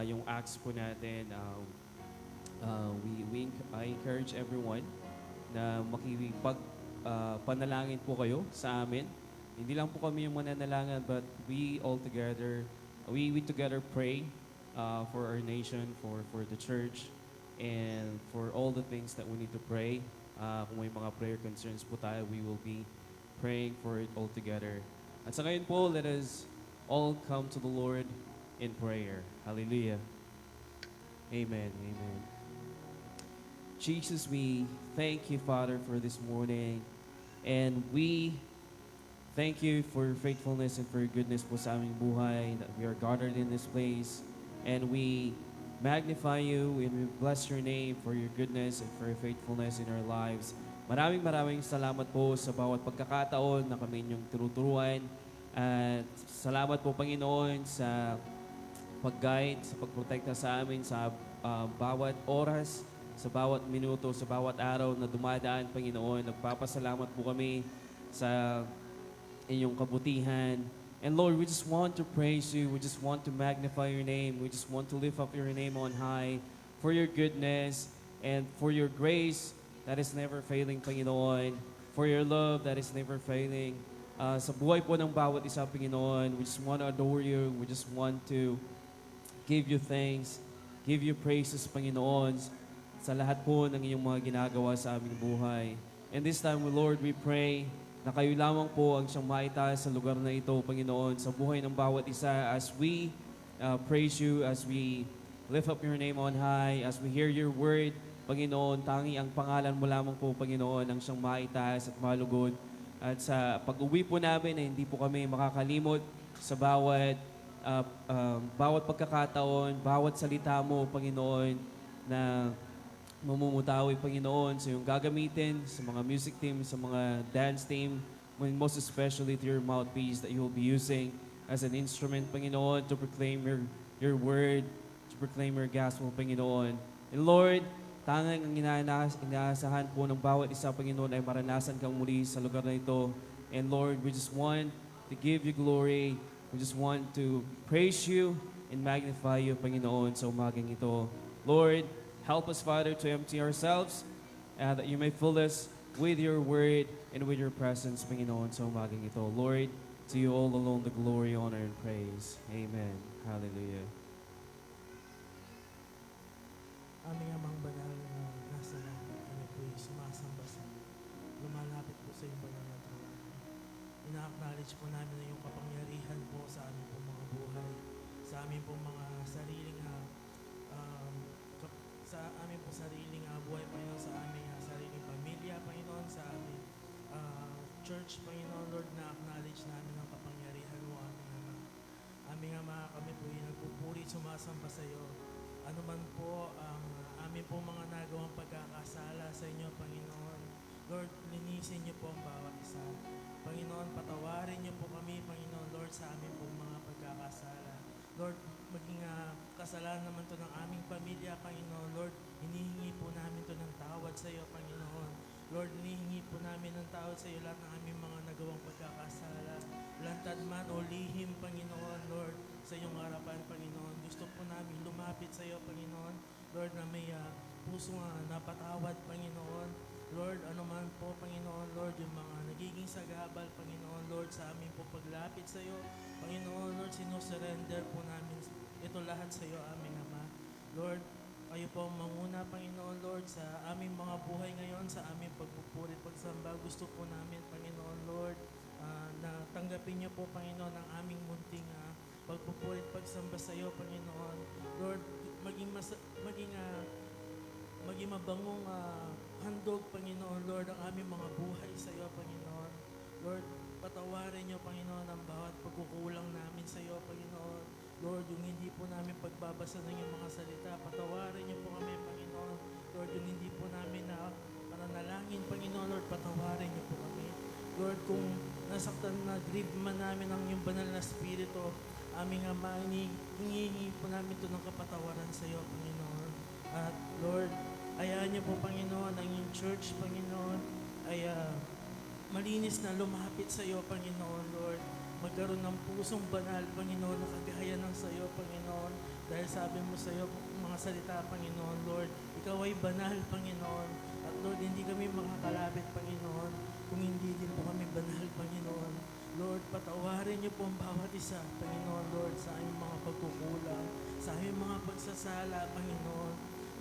yung acts po natin. I encourage everyone na makipag panalangin po kayo sa amin. Hindi lang po kami yung mananalangin, but we all together, we together pray for our nation, for the church, and for all the things that we need to pray. Kung may mga prayer concerns po tayo, we will be praying for it all together. At sa ngayon po, let us all come to the Lord in prayer. Hallelujah. Amen. Amen. Jesus, we thank you, Father, for this morning. And we thank you for your faithfulness and for your goodness po sa aming buhay, that we are gathered in this place. And we magnify you and we bless your name for your goodness and for your faithfulness in our lives. Maraming salamat po sa bawat pagkakataon na kami inyong tinuturuan. At salamat po, Panginoon, sa pag-guide, sa pagprotekta sa amin sa bawat oras, sa bawat minuto, sa bawat araw na dumadaan, Panginoon. Nagpapasalamat po kami sa inyong kabutihan. And Lord, we just want to praise you. We just want to magnify your name. We just want to lift up your name on high for your goodness and for your grace that is never failing, Panginoon. For your love that is never failing. Sa buhay po ng bawat isa, Panginoon, we just want to adore you. We just want to give you thanks, give you praises, Panginoon, sa lahat po ng iyong mga ginagawa sa aming buhay. And this time, Lord, we pray na kayo lamang po ang siyang maitaas sa lugar na ito, Panginoon, sa buhay ng bawat isa as we praise you, as we lift up your name on high, as we hear your word, Panginoon, tangi ang pangalan mo lamang po, Panginoon, ang siyang maitaas at malugod. At sa pag-uwi po namin, ay hindi po kami makakalimot sa bawat pagkakataon, bawat salita mo, Panginoon, na mamumutawi, Panginoon, sa iyong gagamitin, sa mga music team, sa mga dance team, and most especially to your mouthpiece that you will be using as an instrument, Panginoon, to proclaim your word, to proclaim your gospel, Panginoon. And Lord, tangang ang inaasahan po ng bawat isa, Panginoon, ay maranasan kang muli sa lugar na ito. And Lord, we just want to give you glory. We just want to praise you and magnify you, Panginoon, sa umagang ito. Lord, help us, Father, to empty ourselves that you may fill us with your word and with your presence, Panginoon, sa umagang ito. Lord, to you all alone the glory, honor, and praise. Amen. Hallelujah. Aming amang banal na nasa langit, kami po'y sumasamba sa lumalapit po sa iyong banal na throne. Ina-acknowledge po namin na iyong kapangyarihan po sa aming pong mga buhay, sa aming pong mga sariling sa aming pong sariling buhay, Panginoon, sa aming sariling pamilya, Panginoon, sa aming church, Panginoon, Lord, na-acknowledge namin ang kapangyarihan mo, aming Ama. Aming Ama, kami po'y nagpupuri, sumasamba sa iyo. Ano man po ang amin po mga nagawang pagkakasala sa inyo, Panginoon. Lord, linisin niyo po ang bawat isa. Panginoon, patawarin niyo po kami, Panginoon, Lord, sa amin po mga pagkakasala. Lord, maging kasalanan naman to ng aming pamilya, Panginoon. Lord, hinihingi po namin to ng tawad sa iyo, Panginoon. Lord, hinihingi po namin ng tawad sa iyo lahat ng aming mga nagawang pagkakasala. Lantad man o lihim, Panginoon, Lord, sa iyong harapan, Panginoon. Gusto po namin lumapit sa iyo, Panginoon. Lord, na may puso napatawad, Panginoon. Lord, ano man po, Panginoon, Lord, yung mga nagiging sagabal, Panginoon, Lord, sa amin po paglapit sa iyo. Panginoon, Lord, sinusurrender po namin ito lahat sa iyo, aming Ama. Lord, kayo po ang manguna, Panginoon, Lord, sa aming mga buhay ngayon, sa aming pagpupuri, pagsamba. Gusto po namin, Panginoon, Lord, na tanggapin niyo po, Panginoon, ang aming munting pagpupuri, pagsamba sa iyo, Panginoon. Lord, maging mabangong handog, Panginoon, Lord, ang aming mga buhay sa iyo, Panginoon. Lord, patawarin niyo, Panginoon, ang bawat pagkukulang namin sa iyo, Panginoon. Lord, yung hindi po namin pagbabasa ng iyong mga salita, patawarin niyo po kami, Panginoon. Lord, yung hindi po namin na pananalangin, Panginoon, Lord, patawarin niyo po kami. Lord, kung nasaktan na grieve man namin ang iyong banal na spirito, aming Ama, hinihingi po namin ito ng kapatawaran sa iyo, Panginoon. At Lord, hayaan niyo po, Panginoon, ang iyong church, Panginoon, ay malinis na lumapit sa iyo, Panginoon, Lord. Magkaroon ng pusong banal, Panginoon, na kagaya ng sa iyo, Panginoon. Dahil sabi mo sa iyo, mga salita, Panginoon, Lord, ikaw ay banal, Panginoon. At Lord, hindi kami makakalapit, Panginoon, kung hindi din po kami banal, Panginoon. Lord, patawarin niyo po ang bawat isa, Panginoon, Lord, sa aming mga pagkukulang, sa aming mga pagsasala, Panginoon.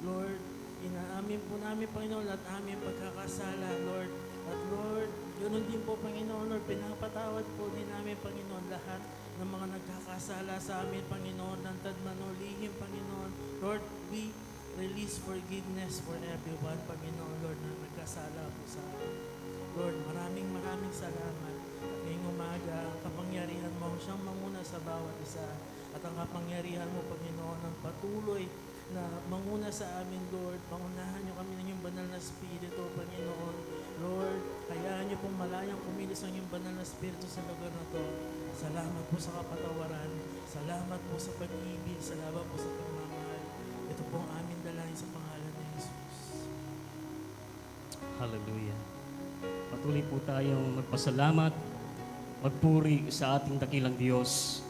Lord, inaamin po namin, Panginoon, at aming pagkakasala, Lord. At Lord, ganoon din po, Panginoon, Lord, pinapatawad po din namin, Panginoon, lahat ng mga nagkakasala sa amin, Panginoon, ng tadman o lihim, Panginoon. Lord, we release forgiveness for everyone, Panginoon, Lord, na nagkasala po sa amin. Lord, maraming salamat. At ngayong umaga, ang kapangyarihan mo siyang manguna sa bawat isa. At ang kapangyarihan mo, Panginoon, ang patuloy na manguna sa amin, Lord. Pangunahan niyo kami ng iyong banal na Espiritu, Panginoon. Lord, hayaan niyo pong malayang kumilos ang iyong banal na Espiritu sa lugar na to. Salamat po sa kapatawaran. Salamat po sa pag-ibig. Salamat po sa pagmamahal. Ito po ang aming dalangin sa pangalan ni Jesus. Hallelujah. Patuloy po tayong magpasalamat, magpuri sa ating dakilang Diyos.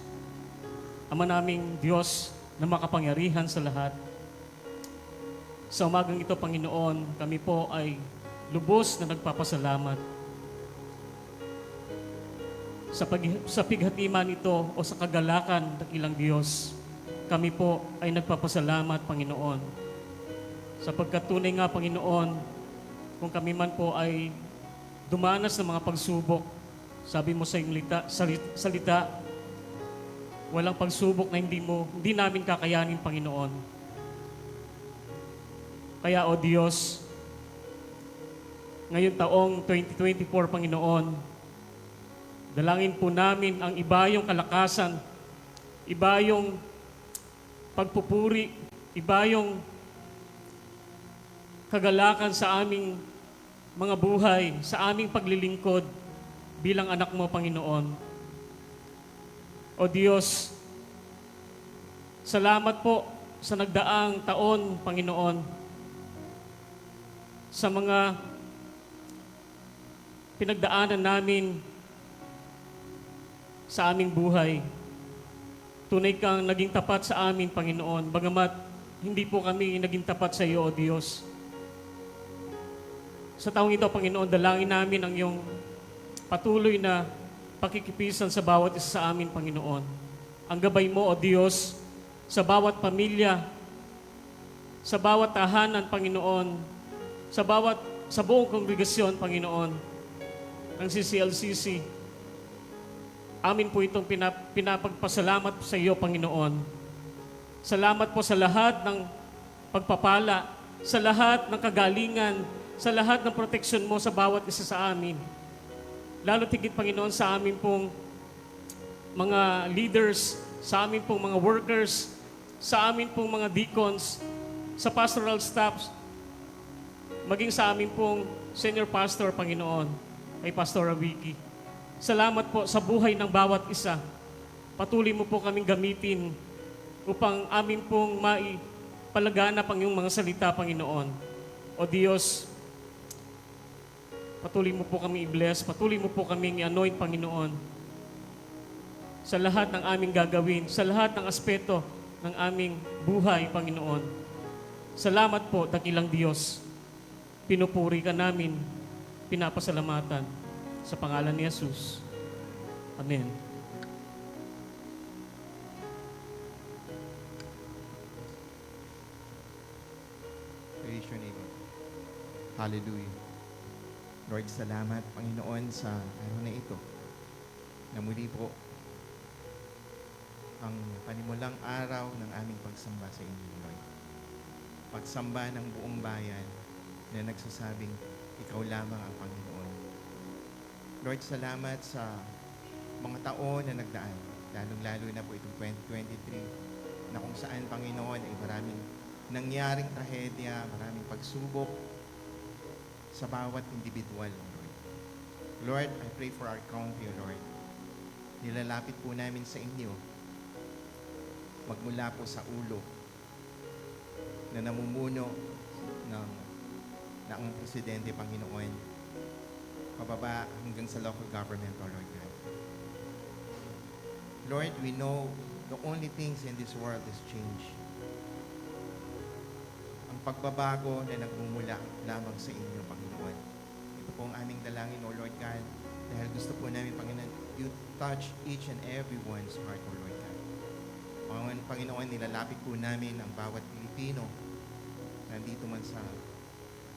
Ama naming Diyos na makapangyarihan sa lahat. Sa umagang ito, Panginoon, kami po ay lubos na nagpapasalamat sa pighatiman ito o sa kagalakan dakilang Diyos. Kami po ay nagpapasalamat, Panginoon. Sapagkat tunay nga, Panginoon, kung kami man po ay dumanas ng mga pagsubok, sabi mo sa iyong salita, walang pagsubok na hindi namin kakayanin, Panginoon. Kaya, O Diyos, ngayon taong 2024, Panginoon, dalangin po namin ang ibayong kalakasan, ibayong pagpupuri, ibayong kagalakan sa aming mga buhay, sa aming paglilingkod bilang anak mo, Panginoon. O Diyos, salamat po sa nagdaang taon, Panginoon, sa mga pinagdaanan namin sa aming buhay. Tunay kang naging tapat sa amin, Panginoon, bagamat hindi po kami naging tapat sa iyo, O Diyos. Sa taong ito, Panginoon, dalangin namin ang iyong patuloy na pakikipisan sa bawat isa sa amin, Panginoon. Ang gabay mo, O Diyos, sa bawat pamilya, sa bawat tahanan, Panginoon, sa buong kongregasyon, Panginoon, ng CCLCC. Amin po itong pinapagpasalamat sa iyo, Panginoon. Salamat po sa lahat ng pagpapala, sa lahat ng kagalingan, sa lahat ng proteksyon mo sa bawat isa sa amin. Lalo tigit, Panginoon, sa amin pong mga leaders, sa amin pong mga workers, sa amin pong mga deacons, sa pastoral staffs, maging sa amin pong senior pastor, Panginoon, kay Pastora Vicky. Salamat po sa buhay ng bawat isa. Patuloy mo po kaming gamitin upang amin pong maipalaganap ang iyong mga salita, Panginoon. O Diyos, patuloy mo po kami i-bless, patuloy mo po kami i-anoint, Panginoon, sa lahat ng aming gagawin, sa lahat ng aspeto ng aming buhay, Panginoon. Salamat po, dakilang Diyos. Pinupuri ka namin, pinapasalamatan sa pangalan ni Jesus. Amen. Praise your name. Hallelujah. Lord, salamat, Panginoon, sa araw na ito, na muli po ang panimulang araw ng aming pagsamba sa inyo, Lord. Pagsamba ng buong bayan na nagsasabing, ikaw lamang ang Panginoon. Lord, salamat sa mga taon na nagdaan, lalong-lalo na po itong 2023, na kung saan, Panginoon, ay maraming nangyaring trahedya, maraming pagsubok sa bawat individual, Lord. Lord, I pray for our country, Lord. Nilalapit po namin sa inyo, magmula po sa ulo na namumuno ng ang presidente, Panginoon, pababa hanggang sa local government, O Lord God. Lord, we know the only things in this world is change. Ang pagbabago na nagmumula lamang sa inyo, Panginoon. Ito po ang aming dalangin, O Lord God, dahil gusto po namin, Panginoon, you touch each and everyone's heart, O Lord God. Panginoon, nilalapit po namin ang bawat Pilipino, nandito man sa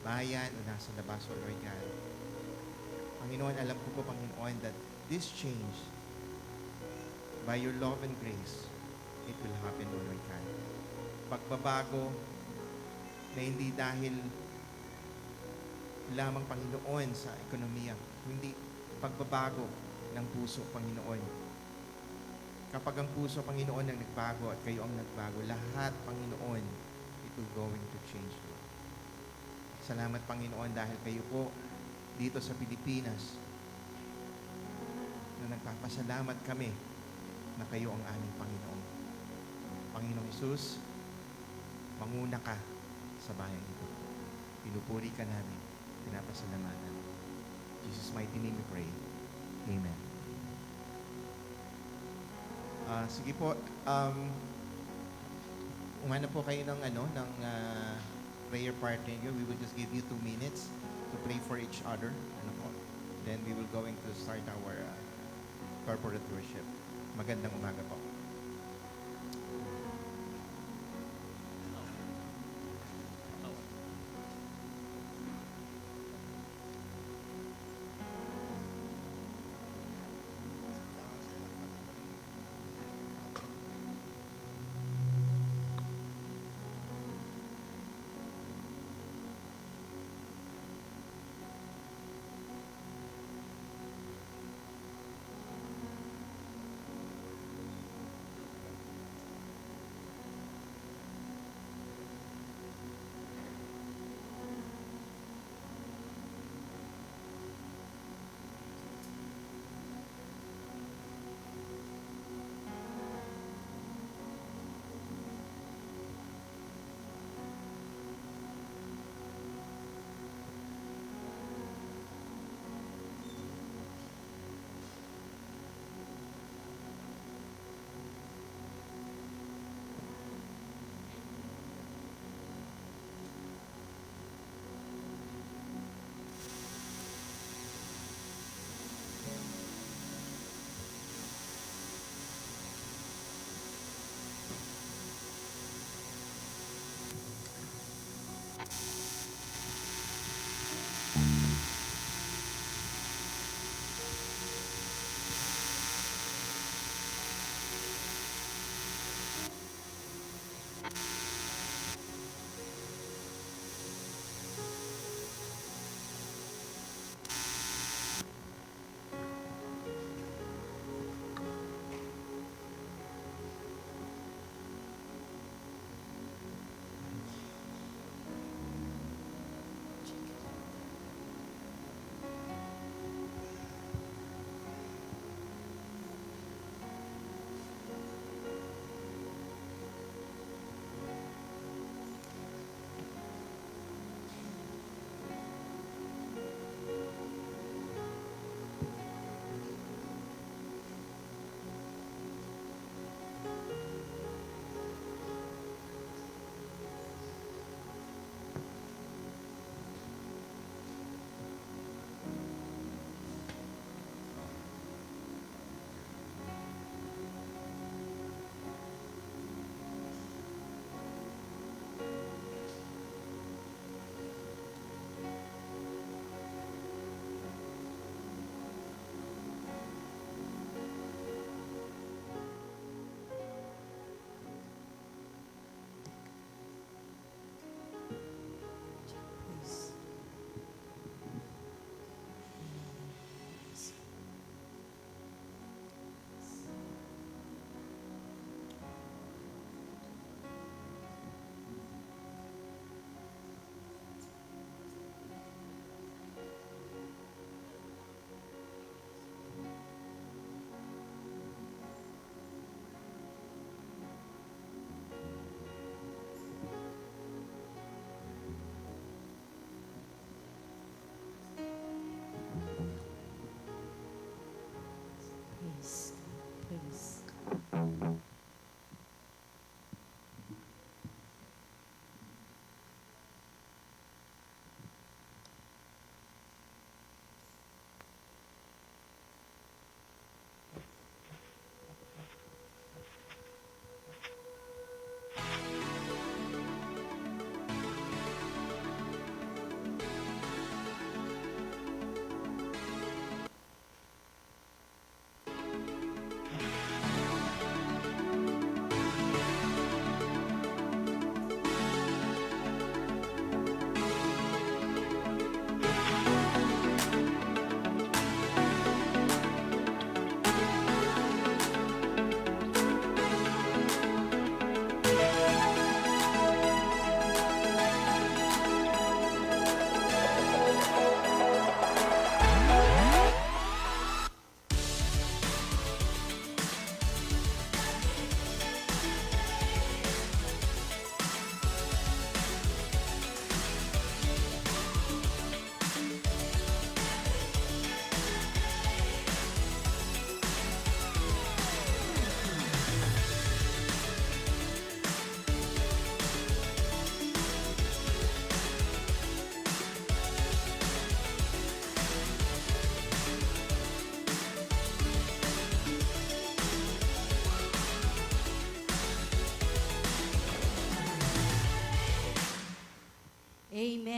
bayan o nasa labas, O Lord God. Panginoon, alam ko po, Panginoon, that this change, by your love and grace, it will happen, O Lord God. Pagbabago na hindi dahil lamang, Panginoon, sa ekonomiya, hindi pagbabago ng puso, Panginoon. Kapag ang puso, Panginoon, ang nagbago at kayo ang nagbago, lahat, Panginoon, it will going to change, Lord. Salamat, Panginoon, dahil kayo po dito sa Pilipinas na nagpapasalamat kami na kayo ang aming Panginoon. Panginoong Hesus, manguna ka sa bayan ito. Pinupuri ka namin, pinapasalamatan. In Jesus' mighty name we pray. Amen. Sige po, umana po kayo ng prayer partner niyo. We will just give you 2 minutes to pray for each other. Then we will going to start our corporate worship. Magandang umaga po.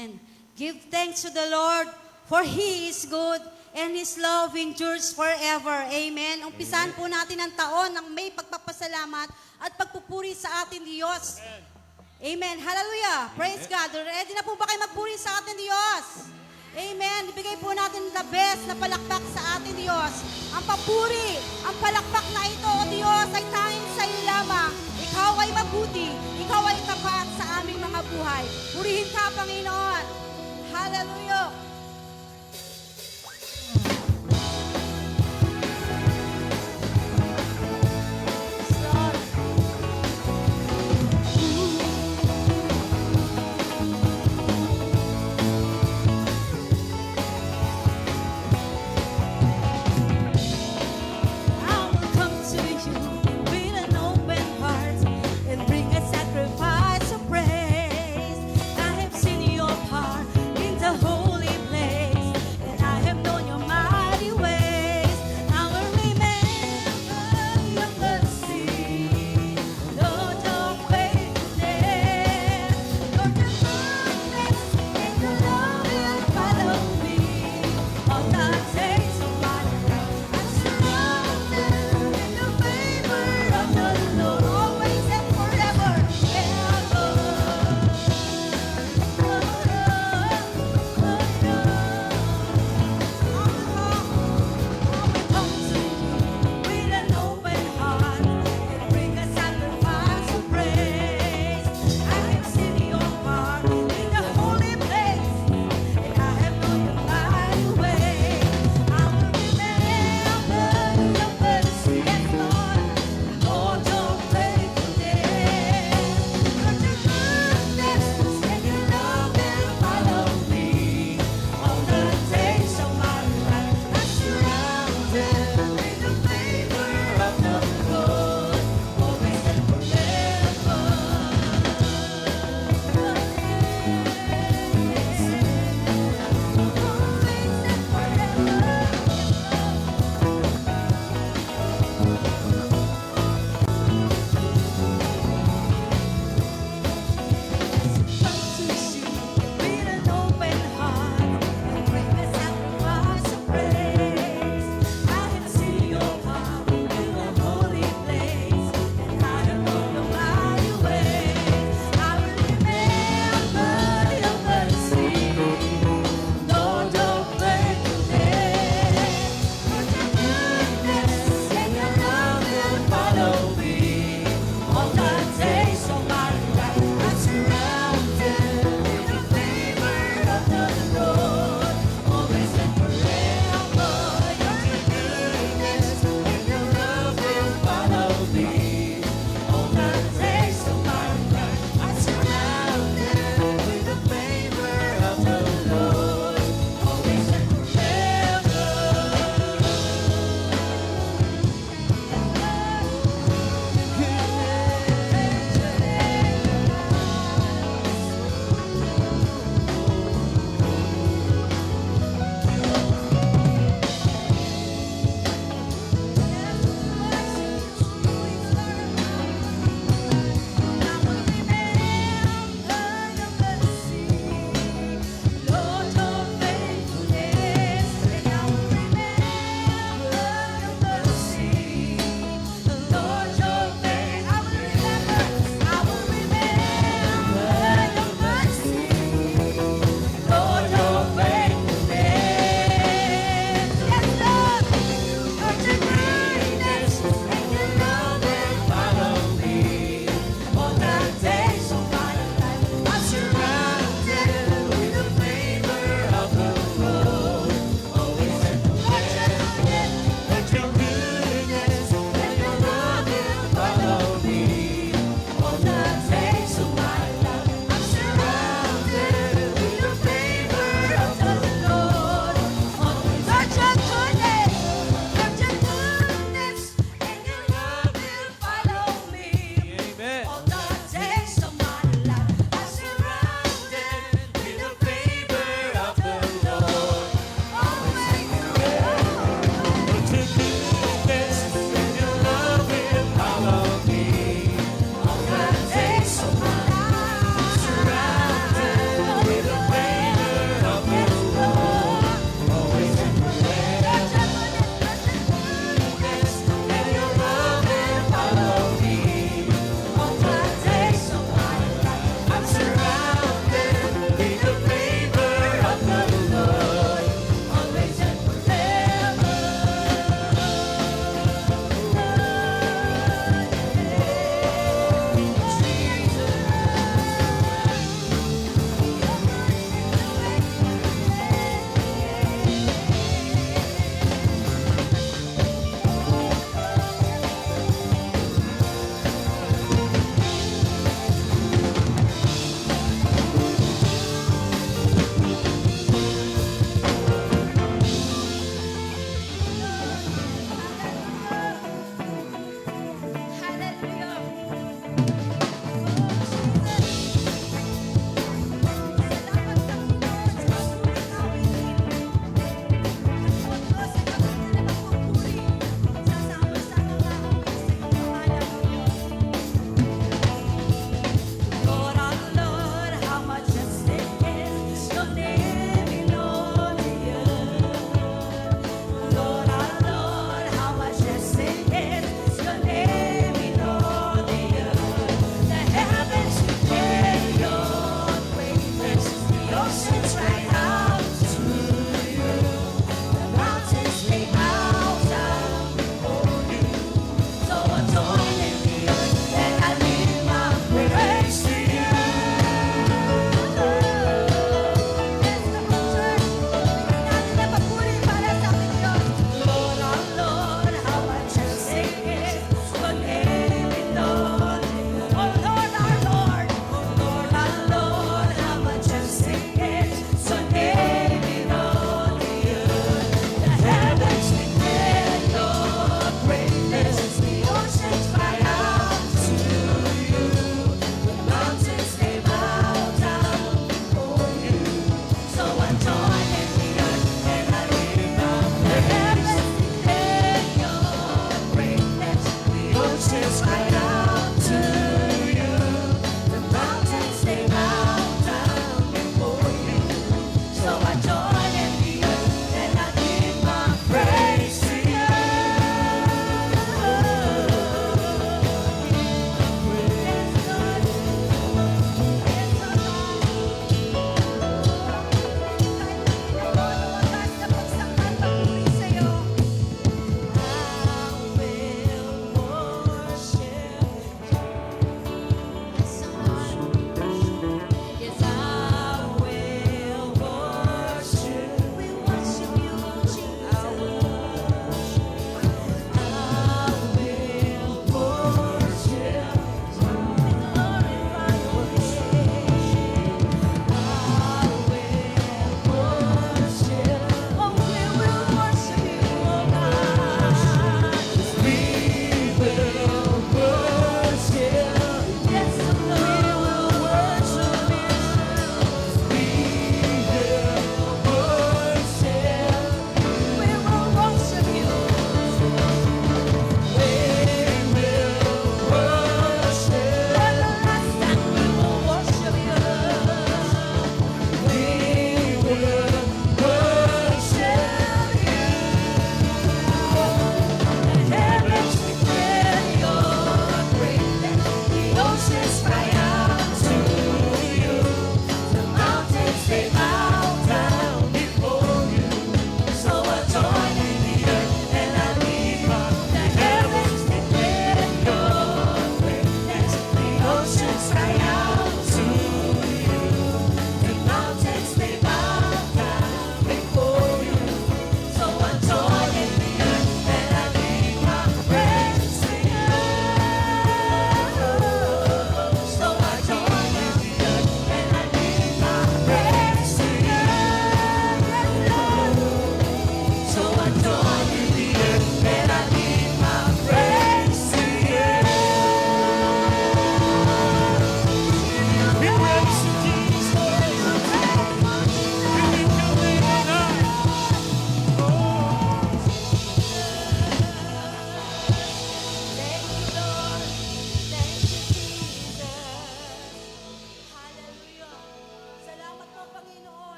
Amen. Give thanks to the Lord, for He is good, and His love endures forever. Amen. Umpisahan po natin ang taon ng may pagpapasalamat at pagpupuri sa ating Diyos. Amen. Hallelujah. Praise God. Ready na po ba kayo magpuri sa ating Diyos? Amen. Ibigay po natin the best na palakpak sa ating Diyos. Ang papuri, ang palakpak na ito, O Diyos, ay tanging sa iyo lamang. Ikaw ay mabuti. Ikaw ay tapat sa aming mga buhay. Purihin ka, Panginoon. Hallelujah. Lord. I will come to you with an open heart and bring a sacrifice of praise. I have seen your heart in the holy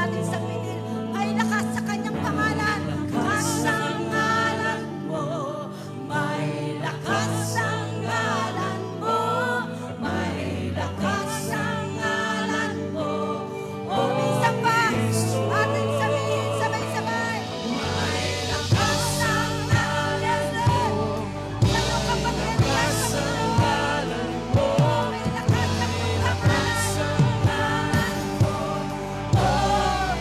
natin sabihin, may lakas sa kanyang pangalan. Lakas ang ngalan mo, may lakas ang ngalan mo, may lakas ang ngalan mo. O minsan pa, ating sabihin sabay-sabay, may lakas ang ngalan mo. Ano kapatid, lakas ang ngalan mo, may lakas ang ngalan mo. Oh,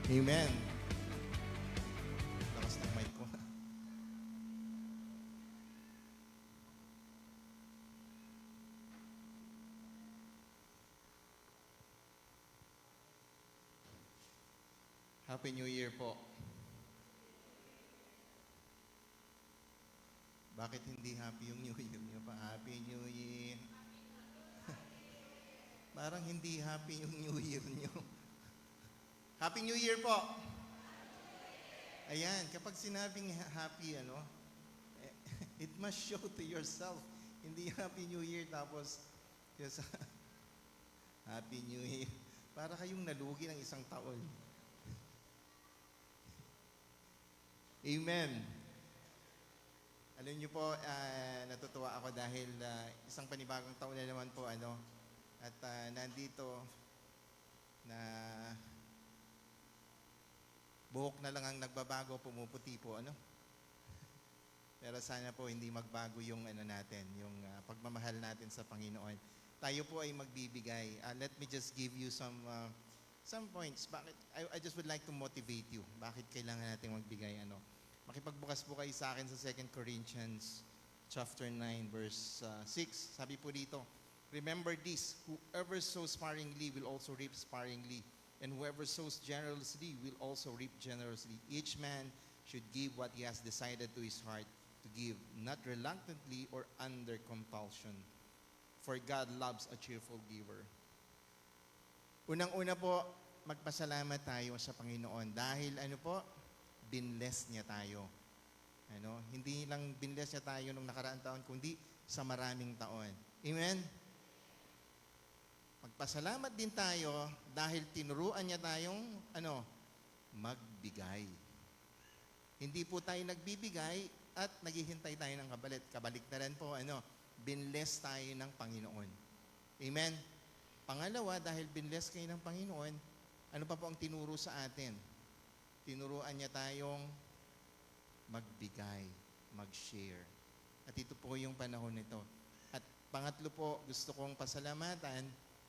Amen. Lakas ng mic ko. Happy New Year po. Bakit hindi happy yung New Year niyo pa? Happy New Year. Parang hindi happy yung New Year niyo. Happy New Year po. Ayan, kapag sinabing happy, it must show to yourself. Hindi Happy New Year tapos, yes, Happy New Year. Para kayong nalugi ng isang taon. Amen. Alam niyo po, natutuwa ako dahil isang panibagong taon na naman po, at nandito na buhok na lang ang nagbabago, pumuputi po, Pero sana po hindi magbago yung natin, yung pagmamahal natin sa Panginoon. Tayo po ay magbibigay. Let me just give you some points. Bakit I just would like to motivate you. Bakit kailangan natin magbigay Makipagbukas po kayo sa akin sa 2 Corinthians chapter 9 verse 6. Sabi po dito, remember this, whoever sows sparingly will also reap sparingly, and whoever sows generously will also reap generously. Each man should give what he has decided to his heart to give, not reluctantly or under compulsion. For God loves a cheerful giver. Unang-una po, magpasalamat tayo sa Panginoon dahil binless niya tayo. Hindi lang binless niya tayo nung nakaraang taon, kundi sa maraming taon. Amen? Magpasalamat din tayo dahil tinuruan niya tayong magbigay. Hindi po tayo nagbibigay at naghihintay tayo ng kabalit. Kabaliktaran po, binless tayo ng Panginoon. Amen? Pangalawa, dahil binless kayo ng Panginoon, ano pa po ang tinuro sa atin? Tinuruan niya tayong magbigay, mag-share. At ito po yung panahon nito. At pangatlo po, gusto kong pasalamatan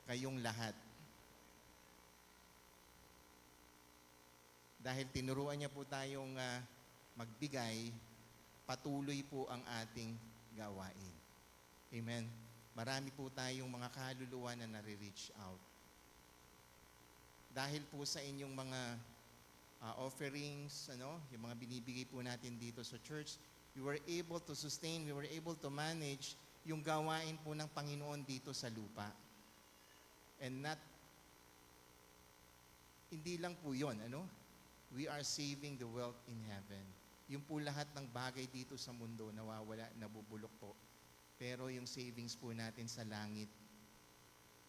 kayong lahat. Dahil tinuruan niya po tayong magbigay, patuloy po ang ating gawain. Amen? Marami po tayong mga kaluluwa na nare-reach out. Dahil po sa inyong mga offerings, yung mga binibigay po natin dito sa church, we were able to sustain, we were able to manage yung gawain po ng Panginoon dito sa lupa. And hindi lang po yun, we are saving the wealth in heaven. Yung po lahat ng bagay dito sa mundo, nawawala, nabubulok po. Pero yung savings po natin sa langit,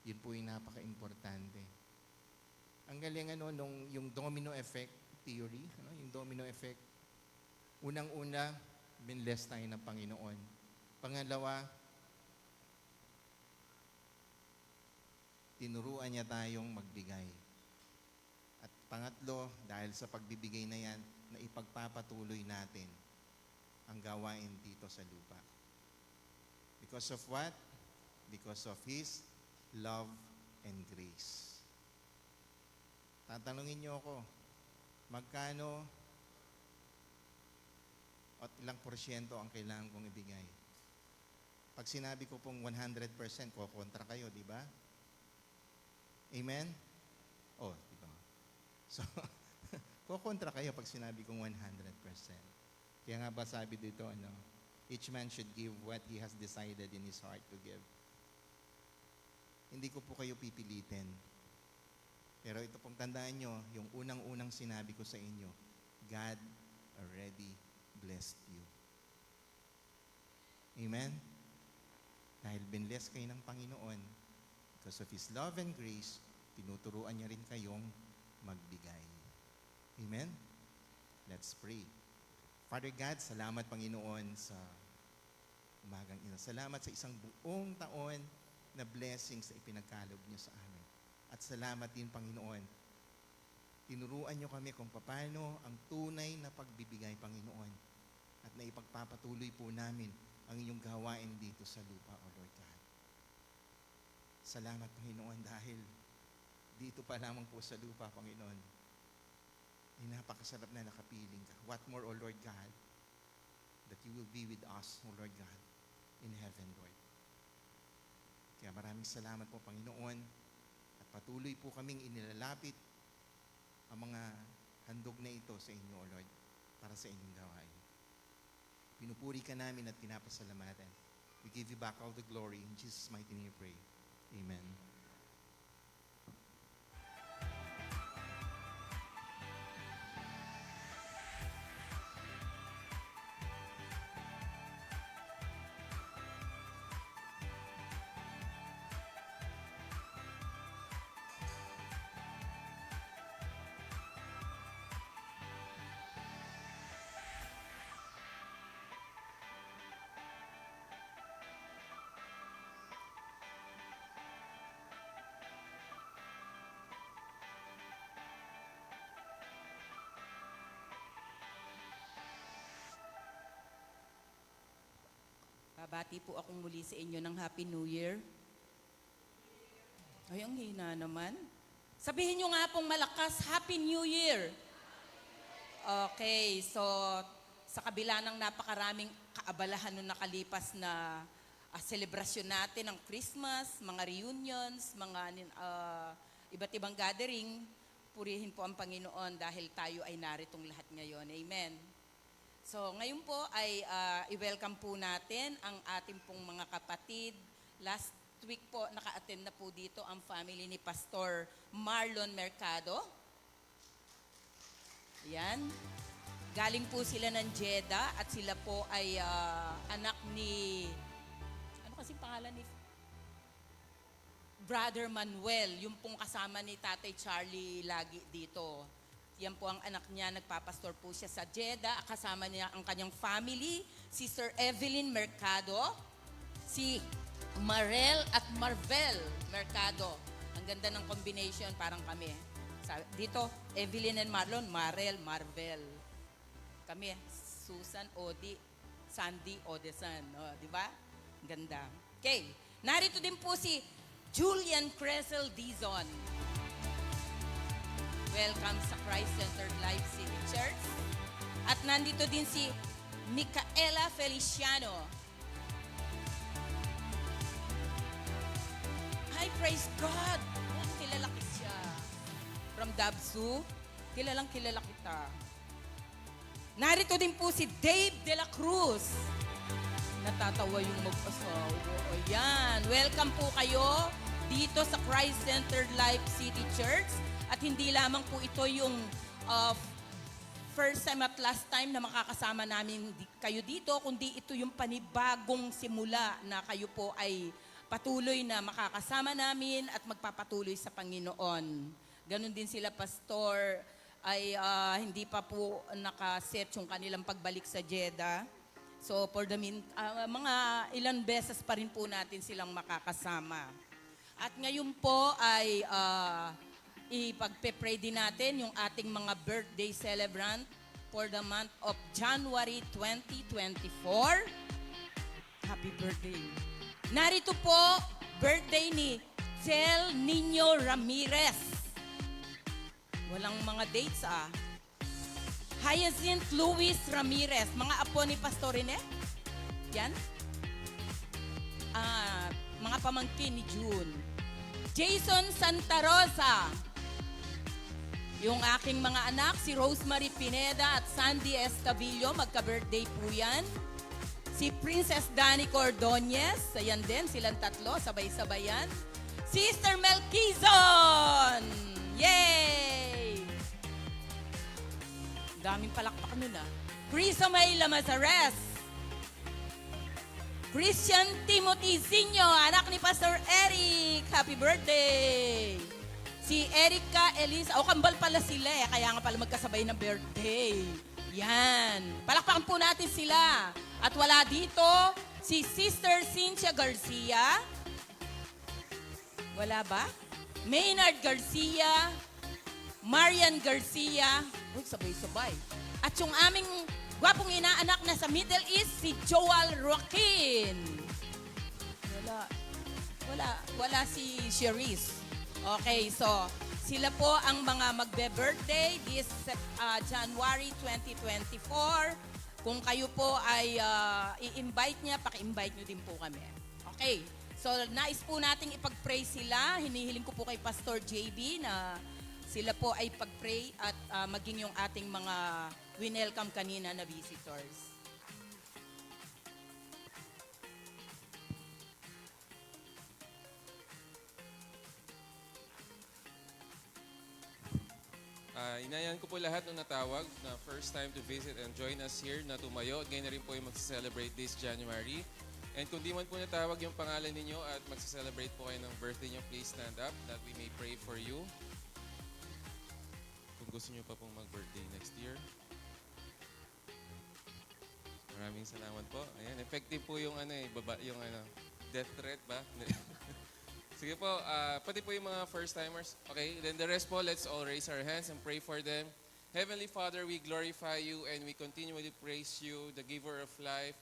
yun po yung napaka-importante. Ang galing yung domino effect theory, yung domino effect. Unang-una, binless tayo ng Panginoon. Pangalawa, tinuruan niya tayong magbigay. At pangatlo, dahil sa pagbibigay na yan, na ipagpapatuloy natin ang gawain dito sa lupa. Because of what? Because of His love and grace. Tatanungin niyo ako, magkano at ilang porsyento ang kailangan kong ibigay? Pag sinabi ko pong 100%, kukontra kayo, di ba? Amen? Oh, di ba? So, kukontra kayo pag sinabi kong 100%. Kaya nga ba sabi dito, each man should give what he has decided in his heart to give. Hindi ko po kayo pipilitin. Pero ito pong tandaan nyo, yung unang-unang sinabi ko sa inyo, God already blessed you. Amen? Dahil binless kayo ng Panginoon, because of His love and grace, tinuturuan niya rin kayong magbigay. Amen? Let's pray. Father God, salamat Panginoon sa umagang ina. Salamat sa isang buong taon na blessings na ipinagkaloob niyo sa amin. At salamat din Panginoon. Tinuruan niyo kami kung paano ang tunay na pagbibigay Panginoon. At na ipagpapatuloy po namin ang inyong gawain dito sa lupa, O Lord God. Salamat Panginoon dahil dito pa lamang po sa lupa, Panginoon, ay napakasarap na nakapiling ka. What more, O Lord God, that you will be with us, O Lord God, in heaven, Lord. Kaya maraming salamat po, Panginoon, at patuloy po kaming inilalapit ang mga handog na ito sa inyo, O Lord, para sa inyong gawain. Pinupuri ka namin at pinapasalamatan. We give you back all the glory. In Jesus' mighty name we pray. Amen. Babati po akong muli sa inyo ng Happy New Year. Ay, ang hina naman. Sabihin nyo nga pong malakas, Happy New Year! Okay, so sa kabila ng napakaraming kaabalahan nung nakalipas na selebrasyon natin ng Christmas, mga reunions, mga iba't ibang gathering, purihin po ang Panginoon dahil tayo ay naritong lahat ngayon. Amen. So ngayon po ay i-welcome po natin ang ating pong mga kapatid. Last week po naka-attend na po dito ang family ni Pastor Marlon Mercado. Yan. Galing po sila ng Jeddah at sila po ay anak ni, ano kasi pangalan ni Brother Manuel, yung pong kasama ni Tatay Charlie lagi dito. Yan po ang anak niya, nagpapastor po siya sa Jeddah. Kasama niya ang kanyang family, Sister Evelyn Mercado, si Marel at Marvel Mercado. Ang ganda ng combination, parang kami. Dito, Evelyn and Marlon, Marel, Marvel. Kami, Susan, Odi, Sandy, Odesan. Oh, di ba? Ganda. Okay, narito din po si Julian Crescel Dizon. Welcome sa Christ Centered Life City Church. At nandito din si Micaela Feliciano. Hi, praise God! Kilala ko siya. From Dabsu, kilala kita. Narito din po si Dave De La Cruz. Natatawa yung mag-asawa. O yan, welcome po kayo dito sa Christ Centered Life City Church. At hindi lamang po ito yung first time at last time na makakasama namin kayo dito, kundi ito yung panibagong simula na kayo po ay patuloy na makakasama namin at magpapatuloy sa Panginoon. Ganon din sila, Pastor, ay hindi pa po nakaset yung kanilang pagbalik sa Jeddah. So for the mga ilan beses pa rin po natin silang makakasama. At ngayon po ay ipagpe-pray din natin yung ating mga birthday celebrant for the month of January 2024. Happy birthday. Narito po, birthday ni Del Nino Ramirez. Walang mga dates Hyacinth Luis Ramirez. Mga apo ni Pastor Rene? Yan? Mga pamangkin ni June. Jason Santa Rosa. Yung aking mga anak, si Rosemary Pineda at Sandy Escavillo, magka-birthday po yan. Si Princess Dani Cordonez, ayan din, silang tatlo, sabay-sabay yan. Sister Melquizon! Yay! Daming palakpak nun Crisa May Lamazares. Christian Timothy Zinyo, anak ni Pastor Eric. Happy birthday! Si Erica Elisa, kambal pala sila kaya nga pala magkasabay na birthday. Yan. Palakpakan po natin sila. At wala dito, si Sister Cynthia Garcia. Wala ba? Maynard Garcia. Marian Garcia. Uy, sabay-sabay. At yung aming gwapong inaanak na sa Middle East, si Joel Joaquin. Wala si Cherise. Okay, so Sila po ang mga magbe-birthday this January 2024. Kung kayo po ay i-invite niya, paki-invite niyo din po kami. Okay. So, nais po nating ipag-pray sila. Hinihiling ko po kay Pastor JB na sila po ay pag-pray at maging yung ating mga winelcome kanina na visitors. Inayan ko po lahat ng natawag na first time to visit and join us here na tumayo. At ngayon na rin po yung mag-celebrate this January. And kung di man po natawag yung pangalan ninyo at mag-celebrate po kayo ng birthday nyo, please stand up that we may pray for you. Kung gusto nyo pa pong mag-birthday next year. Maraming salamat po. Ayan, effective po yung death threat ba? Sige po, pati po yung mga first-timers. Okay, then the rest po, let's all raise our hands and pray for them. Heavenly Father, we glorify you and we continually praise you, the giver of life,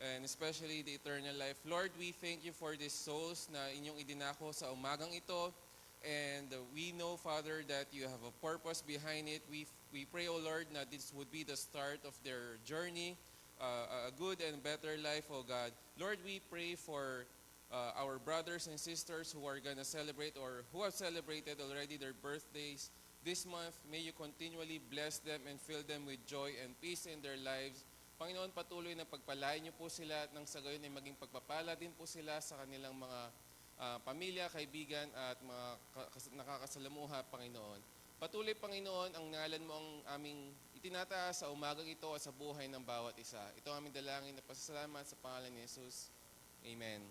and especially the eternal life. Lord, we thank you for these souls na inyong idinako sa umagang ito. And we know, Father, that you have a purpose behind it. We pray, O Lord, na this would be the start of their journey, a good and better life, O God. Lord, we pray for our brothers and sisters who are going to celebrate or who have celebrated already their birthdays this month. May you continually bless them and fill them with joy and peace in their lives. Panginoon, patuloy na pagpalain niyo po sila at nang sa gayon ay maging pagpapala din po sila sa kanilang mga pamilya, kaibigan at mga nakakasalamuha, Panginoon. Patuloy, Panginoon, ang ngalan mo ang aming itinataas sa umagang ito at sa buhay ng bawat isa. Ito ang aming dalangin na pasasalamat sa pangalan ni Jesus. Amen.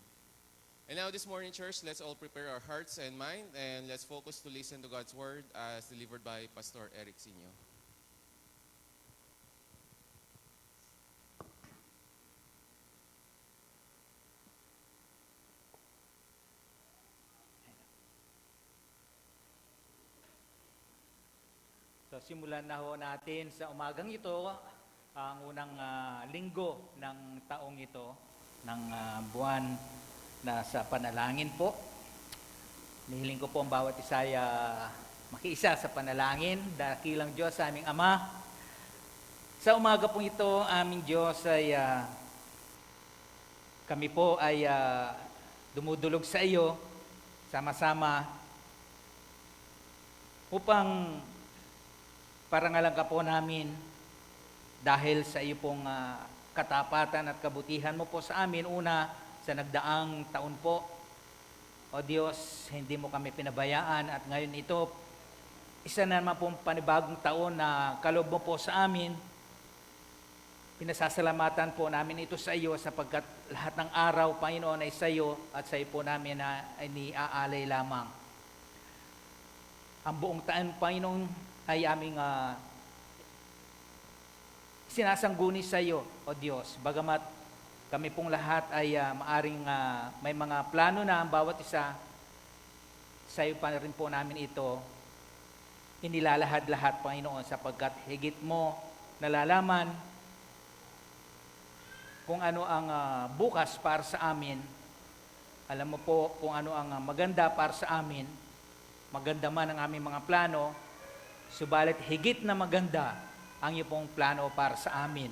And now this morning, church, let's all prepare our hearts and mind and let's focus to listen to God's word as delivered by Pastor Eric Sinyo. So simulan na ho natin sa umagang ito, ang unang linggo ng taong ito, ng buwan na sa panalangin po. Nihiling ko po ang bawat isa ay makiisa sa panalangin. Dakilang Diyos sa aming Ama. Sa umaga pong ito, aming Diyos ay kami po ay dumudulog sa iyo sama-sama upang parangalan ka po namin dahil sa iyo pong katapatan at kabutihan mo po sa amin. Una, sa nagdaang taon po, O Diyos, hindi mo kami pinabayaan at ngayon ito, isa na naman pong panibagong taon na kaloob mo po sa amin. Pinasasalamatan po namin ito sa iyo sapagkat lahat ng araw, Panginoon, ay sa iyo at sa iyo po namin na iniaalay lamang. Ang buong taon, Panginoon, ay aming sinasangguni sa iyo, O Diyos. Bagamat kami pong lahat ay maaring may mga plano na ang bawat isa, sa iyo pa rin po namin ito inilalahad-lahat, Panginoon, sapagkat higit mo nalalaman kung ano ang bukas para sa amin. Alam mo po kung ano ang maganda para sa amin. Maganda man ang aming mga plano, subalit higit na maganda ang iyo pong plano para sa amin.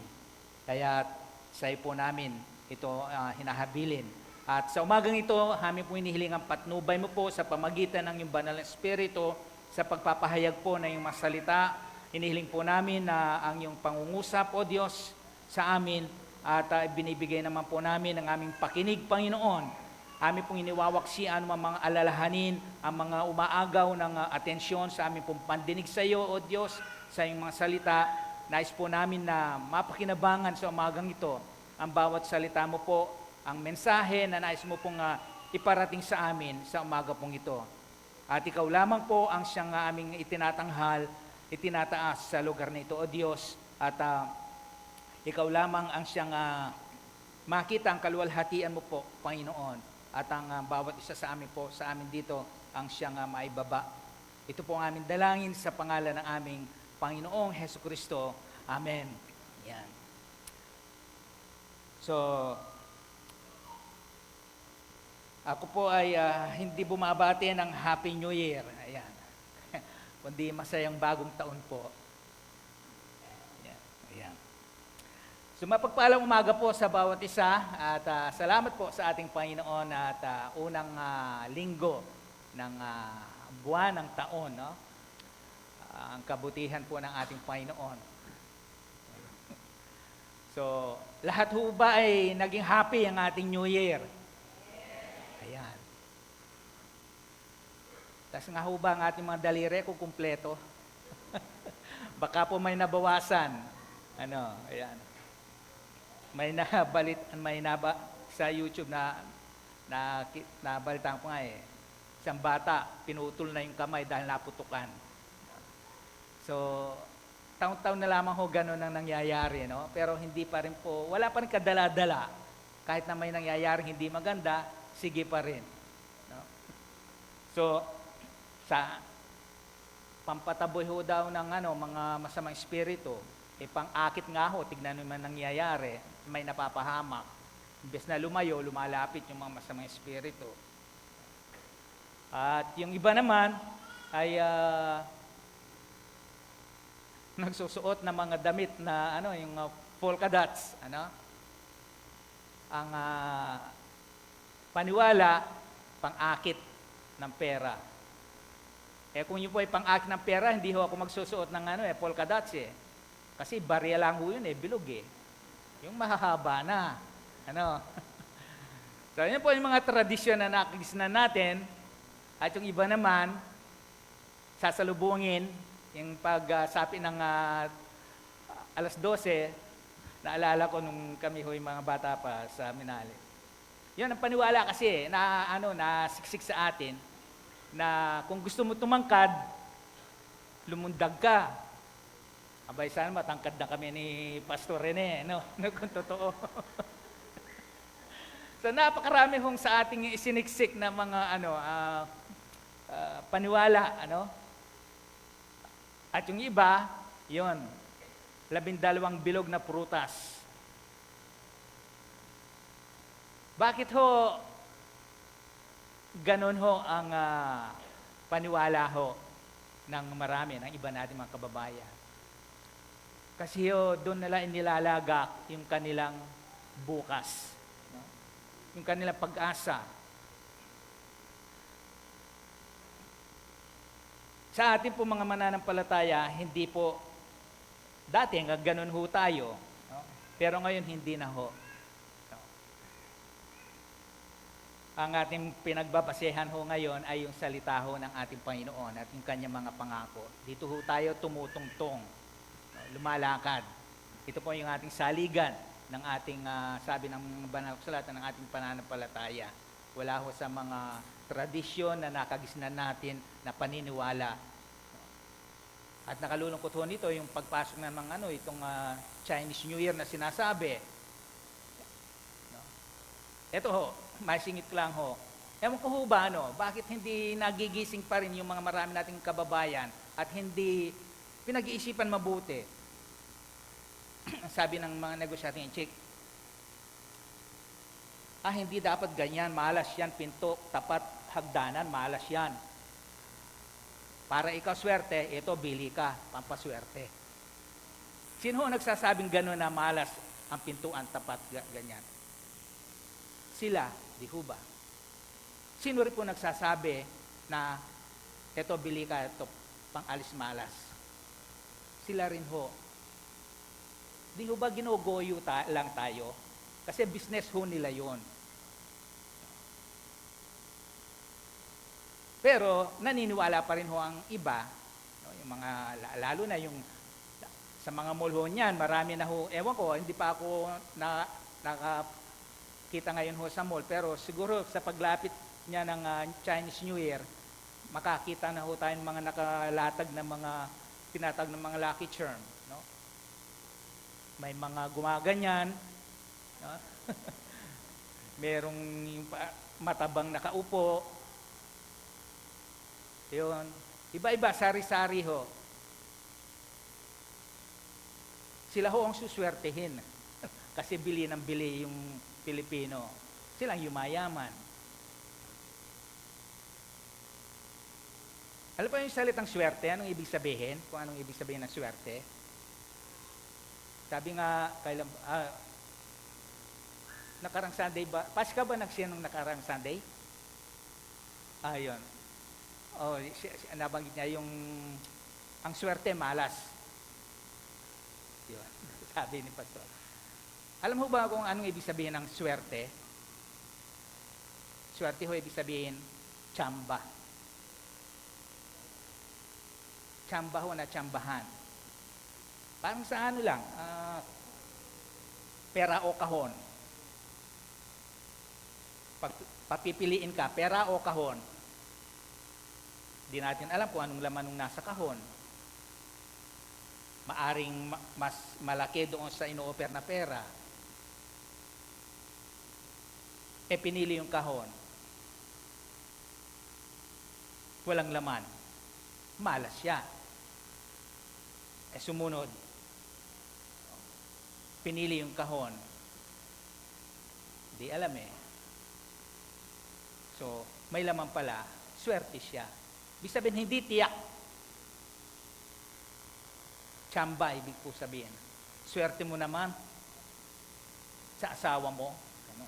Kaya sa iyo po namin ito hinahabilin. At sa umagang ito, amin po hinihiling ang patnubay mo po sa pamagitan ng iyong banal na Espiritu sa pagpapahayag po ng iyong masalita. Hinihiling po namin na ang iyong pangungusap, O Diyos, sa amin at binibigay naman po namin ang aming pakinig, Panginoon. Amin pong iniwawaksian ang mga alalahanin, ang mga umaagaw ng atensyon sa aming pong pandinig sa iyo, O Diyos, sa iyong mga salita. Nais po namin na mapakinabangan sa umagang ito ang bawat salita mo po, ang mensahe na nais mo pong iparating sa amin sa umaga pong ito. At ikaw lamang po ang siyang aming itinatanghal, itinataas sa lugar na ito, O Diyos. At ikaw lamang ang siyang makita ang kaluwalhatian mo po, Panginoon. At ang bawat isa sa amin po, sa amin dito, ang siyang maibaba. Ito po ang aming dalangin sa pangalan ng aming Panginoong Hesukristo. Amen. Yan. So, ako po ay hindi bumabati ng Happy New Year. Ayan. kundi masayang bagong taon po. Ayan. Ayan. So mapagpalang umaga po sa bawat isa at salamat po sa ating Panginoon at unang linggo ng buwan ng taon, no? Ang kabutihan po ng ating Panginoon. So, lahat ho ba ay naging happy ang ating New Year? Ayan. Tapos nga ho ba ang ating mga daliri kung kumpleto? Baka po may nabawasan. Ano, ayan. May sa YouTube nabalitaan ko nga isang bata, pinutol na yung kamay dahil naputukan. So, taon-taon na lamang ho ganun ang nangyayari, no? Pero hindi pa rin po, wala pa rin kadala-dala. Kahit na may nangyayari hindi maganda, sige pa rin. No? So, sa pampataboy ho daw ng mga masamang espiritu, pang-akit nga ho, tignan naman nangyayari, may napapahamak. Imbes na lumayo, lumalapit yung mga masamang espiritu. At yung iba naman ay nagsusuot ng mga damit na yung polka dots, ang paniwala, pang-akit ng pera. Kung yun po ay pang-akit ng pera, hindi ho ako magsusuot ng polka dots Kasi barya lang ho yun bilog Yung mahahaba na. So yun po yung mga tradisyon na nakagisnan natin. At yung iba naman, sasalubungin yung pagsapi ng alas 12, naalala ko nung kami ho yung mga bata pa sa Minali. Yun ang paniwala kasi na siksik sa atin na kung gusto mo tumangkad, lumundag ka. Abay, sana matangkad na kami ni Pastor Rene, kung totoo. So, napakarami hong sa ating isiniksik na mga, paniwala, At yung iba, 12 bilog na prutas. Bakit ho, ganon ho ang paniwala ho ng marami, ng iba natin mga kababayan? Kasi doon nila inilalagak yung kanilang bukas. Yung kanilang pag-asa. Sa atin po mga mananampalataya, hindi po, dati hanggang ganun ho tayo, pero ngayon hindi na ho. Ang ating pinagbabasehan ho ngayon ay yung salita ho ng ating Panginoon at yung kanyang mga pangako. Dito ho tayo tumutungtong, lumalakad. Ito po yung ating saligan ng ating, sabi ng banal na kasulatan, ng ating pananampalataya. Wala ho sa mga tradisyon na nakagisnan natin na paniniwala. At nakalulungkot ho nito yung pagpasok ng mga itong Chinese New Year na sinasabi. Ito ho, masingit lang ho. Ewan ko ho ba, bakit hindi nagigising pa rin yung mga marami nating kababayan at hindi pinag-iisipan mabuti? Sabi ng mga negosyanteng chick, hindi dapat ganyan, malas yan, pinto, tapat, hagdanan, malas yan. Para ikaw swerte, ito, bili ka, pampaswerte. Sino ho nagsasabing gano'n na malas ang pintuan, tapat, ganyan? Sila, di ho ba? Sino rin po nagsasabi na ito, bili ka, ito, pang-alis malas? Sila rin ho. Di ho ba ginogoyo lang tayo? Kasi business ho nila yon. Pero naniniwala pa rin ho ang iba, yung mga, lalo na yung sa mga mall ho niyan, marami na ho, ewan ko, hindi pa ako nakakita ngayon ho sa mall, pero siguro sa paglapit niya ng Chinese New Year, makakita na ho tayo ng mga nakalatag na mga, tinatag ng mga lucky charm. May mga gumaganyan, merong yung matabang nakaupo, yun, iba-iba, sari-sari ho. Sila ho ang suswertehin kasi bili ng bili yung Pilipino. Silang yumayaman. Alam po yung salitang swerte, anong ibig sabihin? Kung anong ibig sabihin ng swerte? Sabi nga, nakarang Sunday ba? Paska ba nung nakarang Sunday? Yun. Oh, nabanggit niya yung ang swerte malas. Yun. Sabi ni Pastor. Alam mo ba kung anong ibig sabihin ng swerte? Swerte ho ibig sabihin tsamba. Tsamba ho na tsambahan. Parang sa ano lang, pera o kahon. Pag papipiliin ka, pera o kahon. Di natin alam kung anong laman ng nasa kahon. Maaring mas malaki doon sa ino-offer na pera. Pinili yung kahon. Walang laman. Malas siya. Sumunod. Pinili yung kahon. Di alam eh. So, may laman pala, swerte siya. Ibig sabihin, hindi tiyak. Tsamba, ibig po sabihin. Swerte mo naman sa asawa mo. Ano?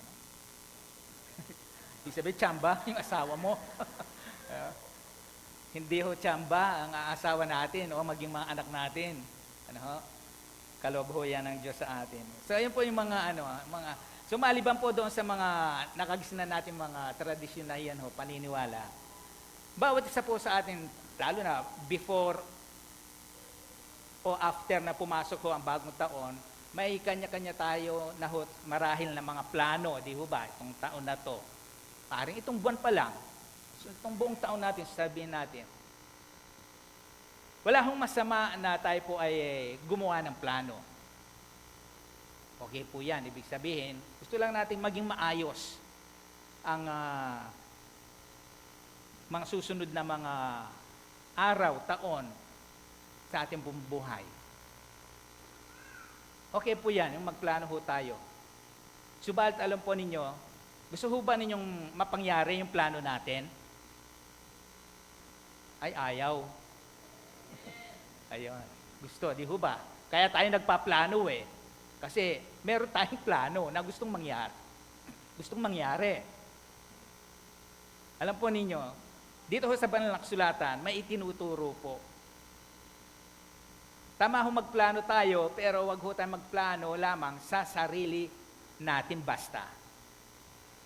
Ibig sabihin, tsamba, yung asawa mo. Hindi ho tsamba ang asawa natin o maging mga anak natin. Ano ho? Kaloob ho yan ng Diyos sa atin. So, ayun po yung mga so maliban po doon sa mga nakagisnan natin mga tradisyon na yan ho, paniniwala. Bawat isa po sa atin, lalo na before o after na pumasok ho ang bagong taon, may kanya-kanya tayo na ho, marahil na mga plano, di ho ba, itong taon na to. Paring itong buwan pa lang, so itong buong taon natin, sabihin natin, wala hong masama na tayo po ay gumawa ng plano. Okay po yan, ibig sabihin, gusto lang natin maging maayos ang mga susunod na mga araw, taon sa ating buhay. Okay po yan, yung magplano ho tayo. Subalit alam po ninyo, gusto ho ba ninyong mapangyari yung plano natin? Ay, ayaw. Ayun. Gusto, di ho ba? Kaya tayo nagpaplano eh. Kasi meron tayong plano na gustong mangyari. Gustong mangyari. Alam po ninyo, dito ho sa banal na kasulatan, may itinuturo po. Tama ho magplano tayo, pero wag ho tayo magplano lamang sa sarili natin basta.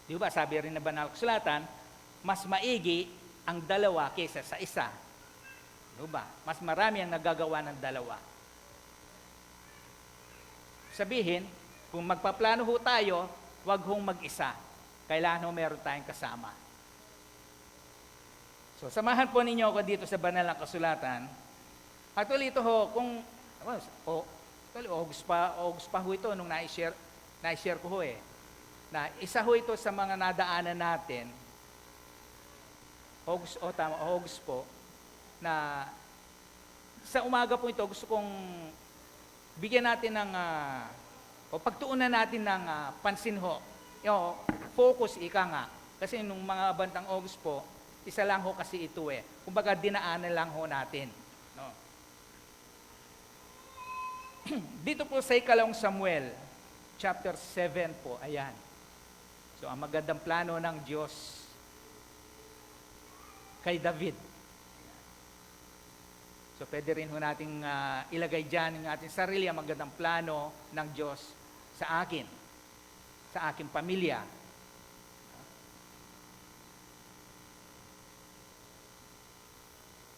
Di ba, sabi rin na banal na kasulatan, mas maigi ang dalawa kaysa sa isa. Di ba? Mas marami ang nagagawa ng dalawa. Sabihin, kung magpaplano ho tayo, wag hong mag-isa. Kailangan ho meron tayong kasama. So, samahan po ninyo ako dito sa banal na kasulatan. Actually, ito ho, kung, August pa ho ito nung na-share ko ho eh. Na isa ho ito sa mga nadaanan natin. August po, na sa umaga po ito, gusto kong bigyan natin ng, pagtuunan natin ng pansin ho. Focus, ika nga. Kasi nung mga bandang August po, isa lang ho kasi ito eh. Kumbaga, dinaanan lang ho natin. No? Dito po sa ikalawang Samuel, chapter 7 po, ayan. So, ang magandang plano ng Diyos kay David. So, pwede rin ho nating ilagay dyan ng ating sarili ang magandang plano ng Diyos sa akin, sa aking pamilya.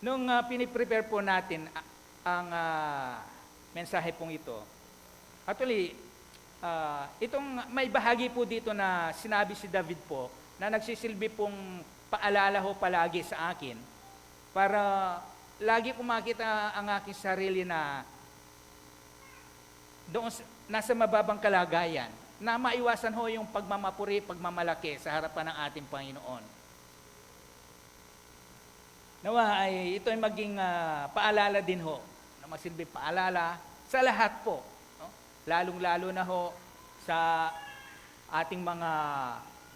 Nung piniprepare po natin ang mensahe pong ito, actually, itong may bahagi po dito na sinabi si David po na nagsisilbi pong paalala ho palagi sa akin para lagi ko makita ang aking sarili na doon nasa mababang kalagayan na maiwasan ho yung pagmamapuri, pagmamalaki sa harapan ng ating Panginoon. Nawa ay ito ay maging paalala din ho, na masilbi paalala sa lahat po. No? Lalong-lalo na ho sa ating mga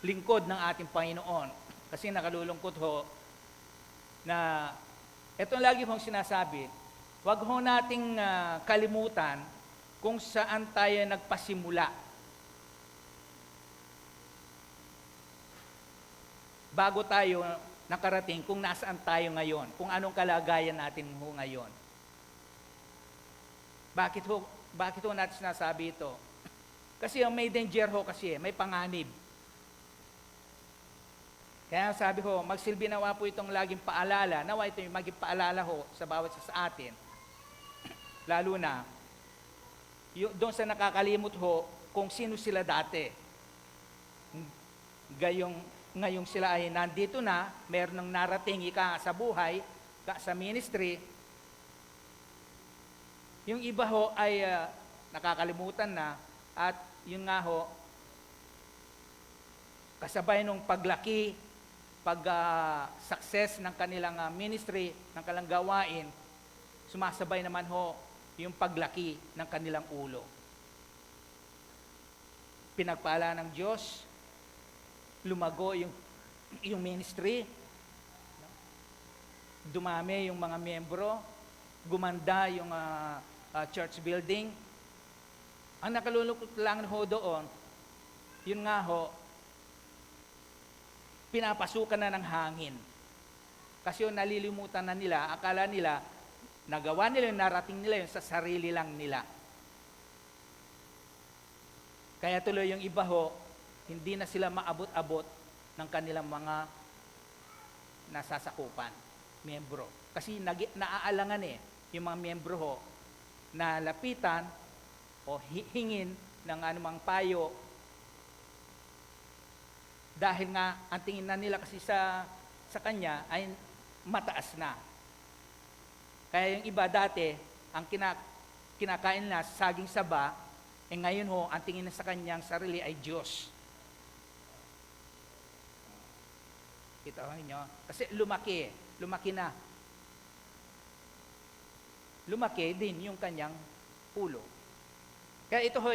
lingkod ng ating Panginoon. Kasi nakalulungkot ho na Ito lagi kong sinasabi, wag ho nating kalimutan kung saan tayo nagpasimula. Bago tayo nakarating kung nasaan tayo ngayon, kung anong kalagayan natin ho ngayon. Bakit ho natin sinasabi ito? Kasi may danger ho kasi, may panganib. Kaya sabi ko, magsilbi nawa po itong laging paalala, nawa ito yung maging paalala ho sa bawat isa sa atin. Lalo na, doon sa nakakalimot ho, kung sino sila dati. Ngayong sila ay nandito na, meron ng narating ika sa buhay, sa ministry, yung iba ho ay nakakalimutan na, at yun nga ho, kasabay nung paglaki, success ng kanilang ministry, ng kanilang gawain, sumasabay naman ho yung paglaki ng kanilang ulo. Pinagpala ng Diyos, lumago yung ministry, dumami yung mga miyembro, gumanda yung church building. Ang nakalulungkot lang ho doon, yun nga ho, pinapasukan na ng hangin. Kasi yung nalilimutan na nila, akala nila, nagawa nila yung narating nila yun sa sarili lang nila. Kaya tuloy yung iba ho, hindi na sila maabot-abot ng kanilang mga nasasakupan, miyembro. Kasi naaalangan yung mga miyembro ho, na lapitan o hingin ng anumang payo. Dahil nga, ang tingin na nila kasi sa kanya ay mataas na. Kaya yung iba dati, ang kinakain na saging saba, ngayon ho, ang tingin na sa kanyang sarili ay Diyos. Kita ho ninyo? Kasi lumaki na. Lumaki din yung kanyang ulo. Kaya ito ho,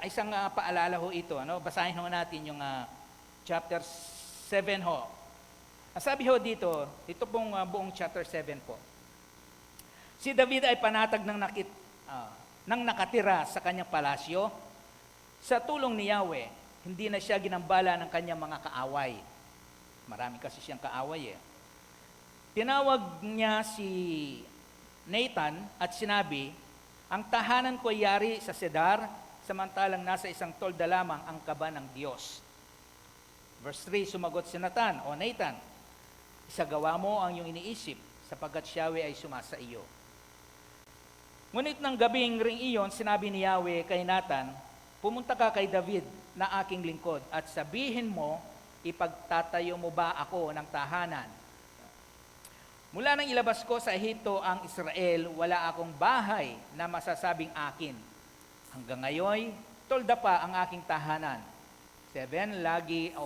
isang paalala ho ito. Basahin ho natin yung chapter 7 ho. Sabi ho dito, ito pong buong chapter 7 po. Si David ay panatag ng nakatira sa kanyang palasyo. Sa tulong ni Yahweh, hindi na siya ginambala ng kanyang mga kaaway. Marami kasi siyang kaaway Tinawag niya si Nathan at sinabi, ang tahanan ko ay yari sa Sedar, samantalang nasa isang tolda lamang ang kaba ng Diyos. Verse 3, sumagot si Nathan, o Nathan, isagawa mo ang iyong iniisip, sapagkat Yahweh ay sumasa iyo. Ngunit ng gabing ring iyon, sinabi ni Yahweh kay Nathan, pumunta ka kay David na aking lingkod at sabihin mo, ipagtatayo mo ba ako ng tahanan? Mula nang ilabas ko sa Ehipto ang Israel, wala akong bahay na masasabing akin. Hanggang ngayon, tolda pa ang aking tahanan. 7,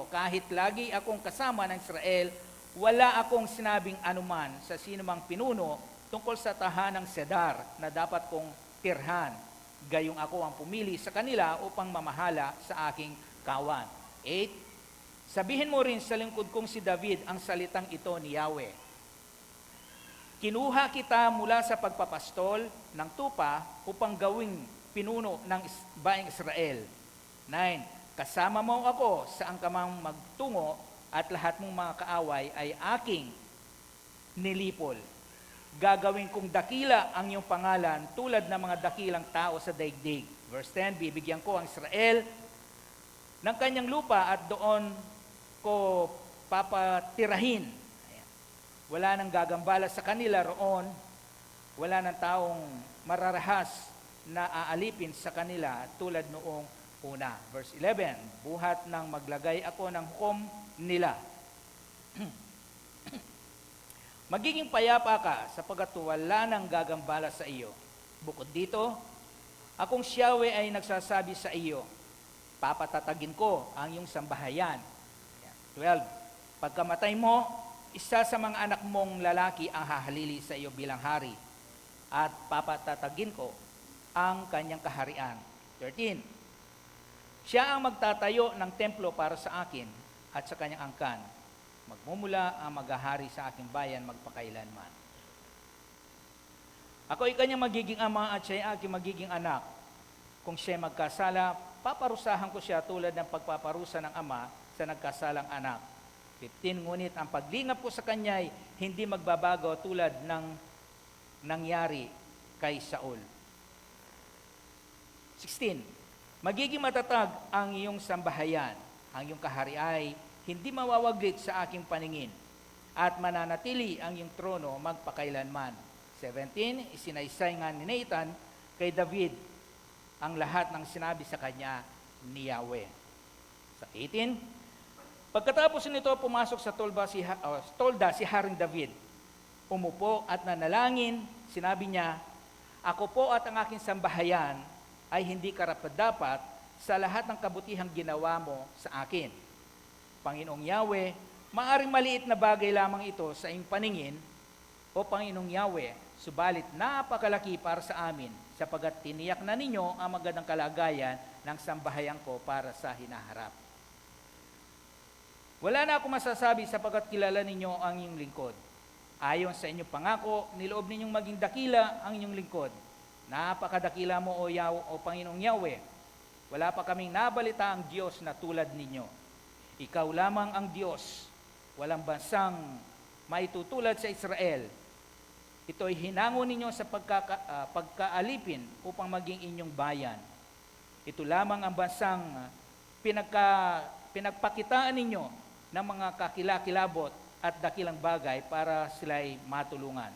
kahit lagi akong kasama ng Israel, wala akong sinabing anuman sa sinumang pinuno tungkol sa tahanang Sedar na dapat kong tirhan. Gayong ako ang pumili sa kanila upang mamahala sa aking kawan. 8, sabihin mo rin sa lingkod kong si David ang salitang ito ni Yahweh. Kinuha kita mula sa pagpapastol ng tupa upang gawing pinuno ng baing Israel. 9, kasama mo ako saan ka mang magtungo at lahat mong mga kaaway ay aking nilipol. Gagawin kong dakila ang iyong pangalan tulad ng mga dakilang tao sa daigdig. Verse 10, bibigyan ko ang Israel ng kanyang lupa at doon ko papatirahin. Ayan. Wala nang gagambala sa kanila roon, wala nang taong mararahas na aalipin sa kanila tulad noong una. Verse 11, buhat nang maglagay ako ng hukom nila. Magiging payapa ka sapagkat wala nang gagambala sa iyo. Bukod dito, akong Yahweh ay nagsasabi sa iyo, papatatagin ko ang iyong sambahayan. 12, pagkamatay mo, isa sa mga anak mong lalaki ang hahalili sa iyo bilang hari at papatatagin ko ang kanyang kaharian. 13, siya ang magtatayo ng templo para sa akin at sa kanyang angkan. Magmumula ang maghahari sa aking bayan magpakailanman. Ako ay kanyang magiging ama at siya ay aking magiging anak. Kung siya magkasala, paparusahan ko siya tulad ng pagpaparusa ng ama sa nagkasalang anak. 15, ngunit ang paglingap ko sa kanya ay hindi magbabago tulad ng nangyari kay Saul. 16, magiging matatag ang iyong sambahayan. Ang iyong kahari ay hindi mawawaglit sa aking paningin at mananatili ang iyong trono magpakailanman. 17, isinaysay nga ni Nathan kay David ang lahat ng sinabi sa kanya ni Yahweh. Sa 18, pagkatapos nito pumasok sa tolda si Haring David. Umupo at nanalangin, sinabi niya, ako po at ang aking sambahayan ay hindi karapat-dapat sa lahat ng kabutihang ginawa mo sa akin. Panginoong Yahweh, maaring maliit na bagay lamang ito sa iyong paningin, o Panginoong Yahweh, subalit napakalaki para sa amin, sapagat tiniyak na ninyo ang magandang kalagayan ng sambahayan ko para sa hinaharap. Wala na ako masasabi sapagat kilala ninyo ang inyong lingkod. Ayon sa inyong pangako, niloob ninyong maging dakila ang inyong lingkod. Napakadakila mo o Panginoong Yahweh. Wala pa kaming nabalita ang Diyos na tulad ninyo. Ikaw lamang ang Diyos. Walang bansang maitutulad sa Israel. Ito'y hinango ninyo sa pagkaalipin upang maging inyong bayan. Ito lamang ang bansang pinagpakitaan ninyo ng mga kakilakilabot at dakilang bagay para sila'y matulungan.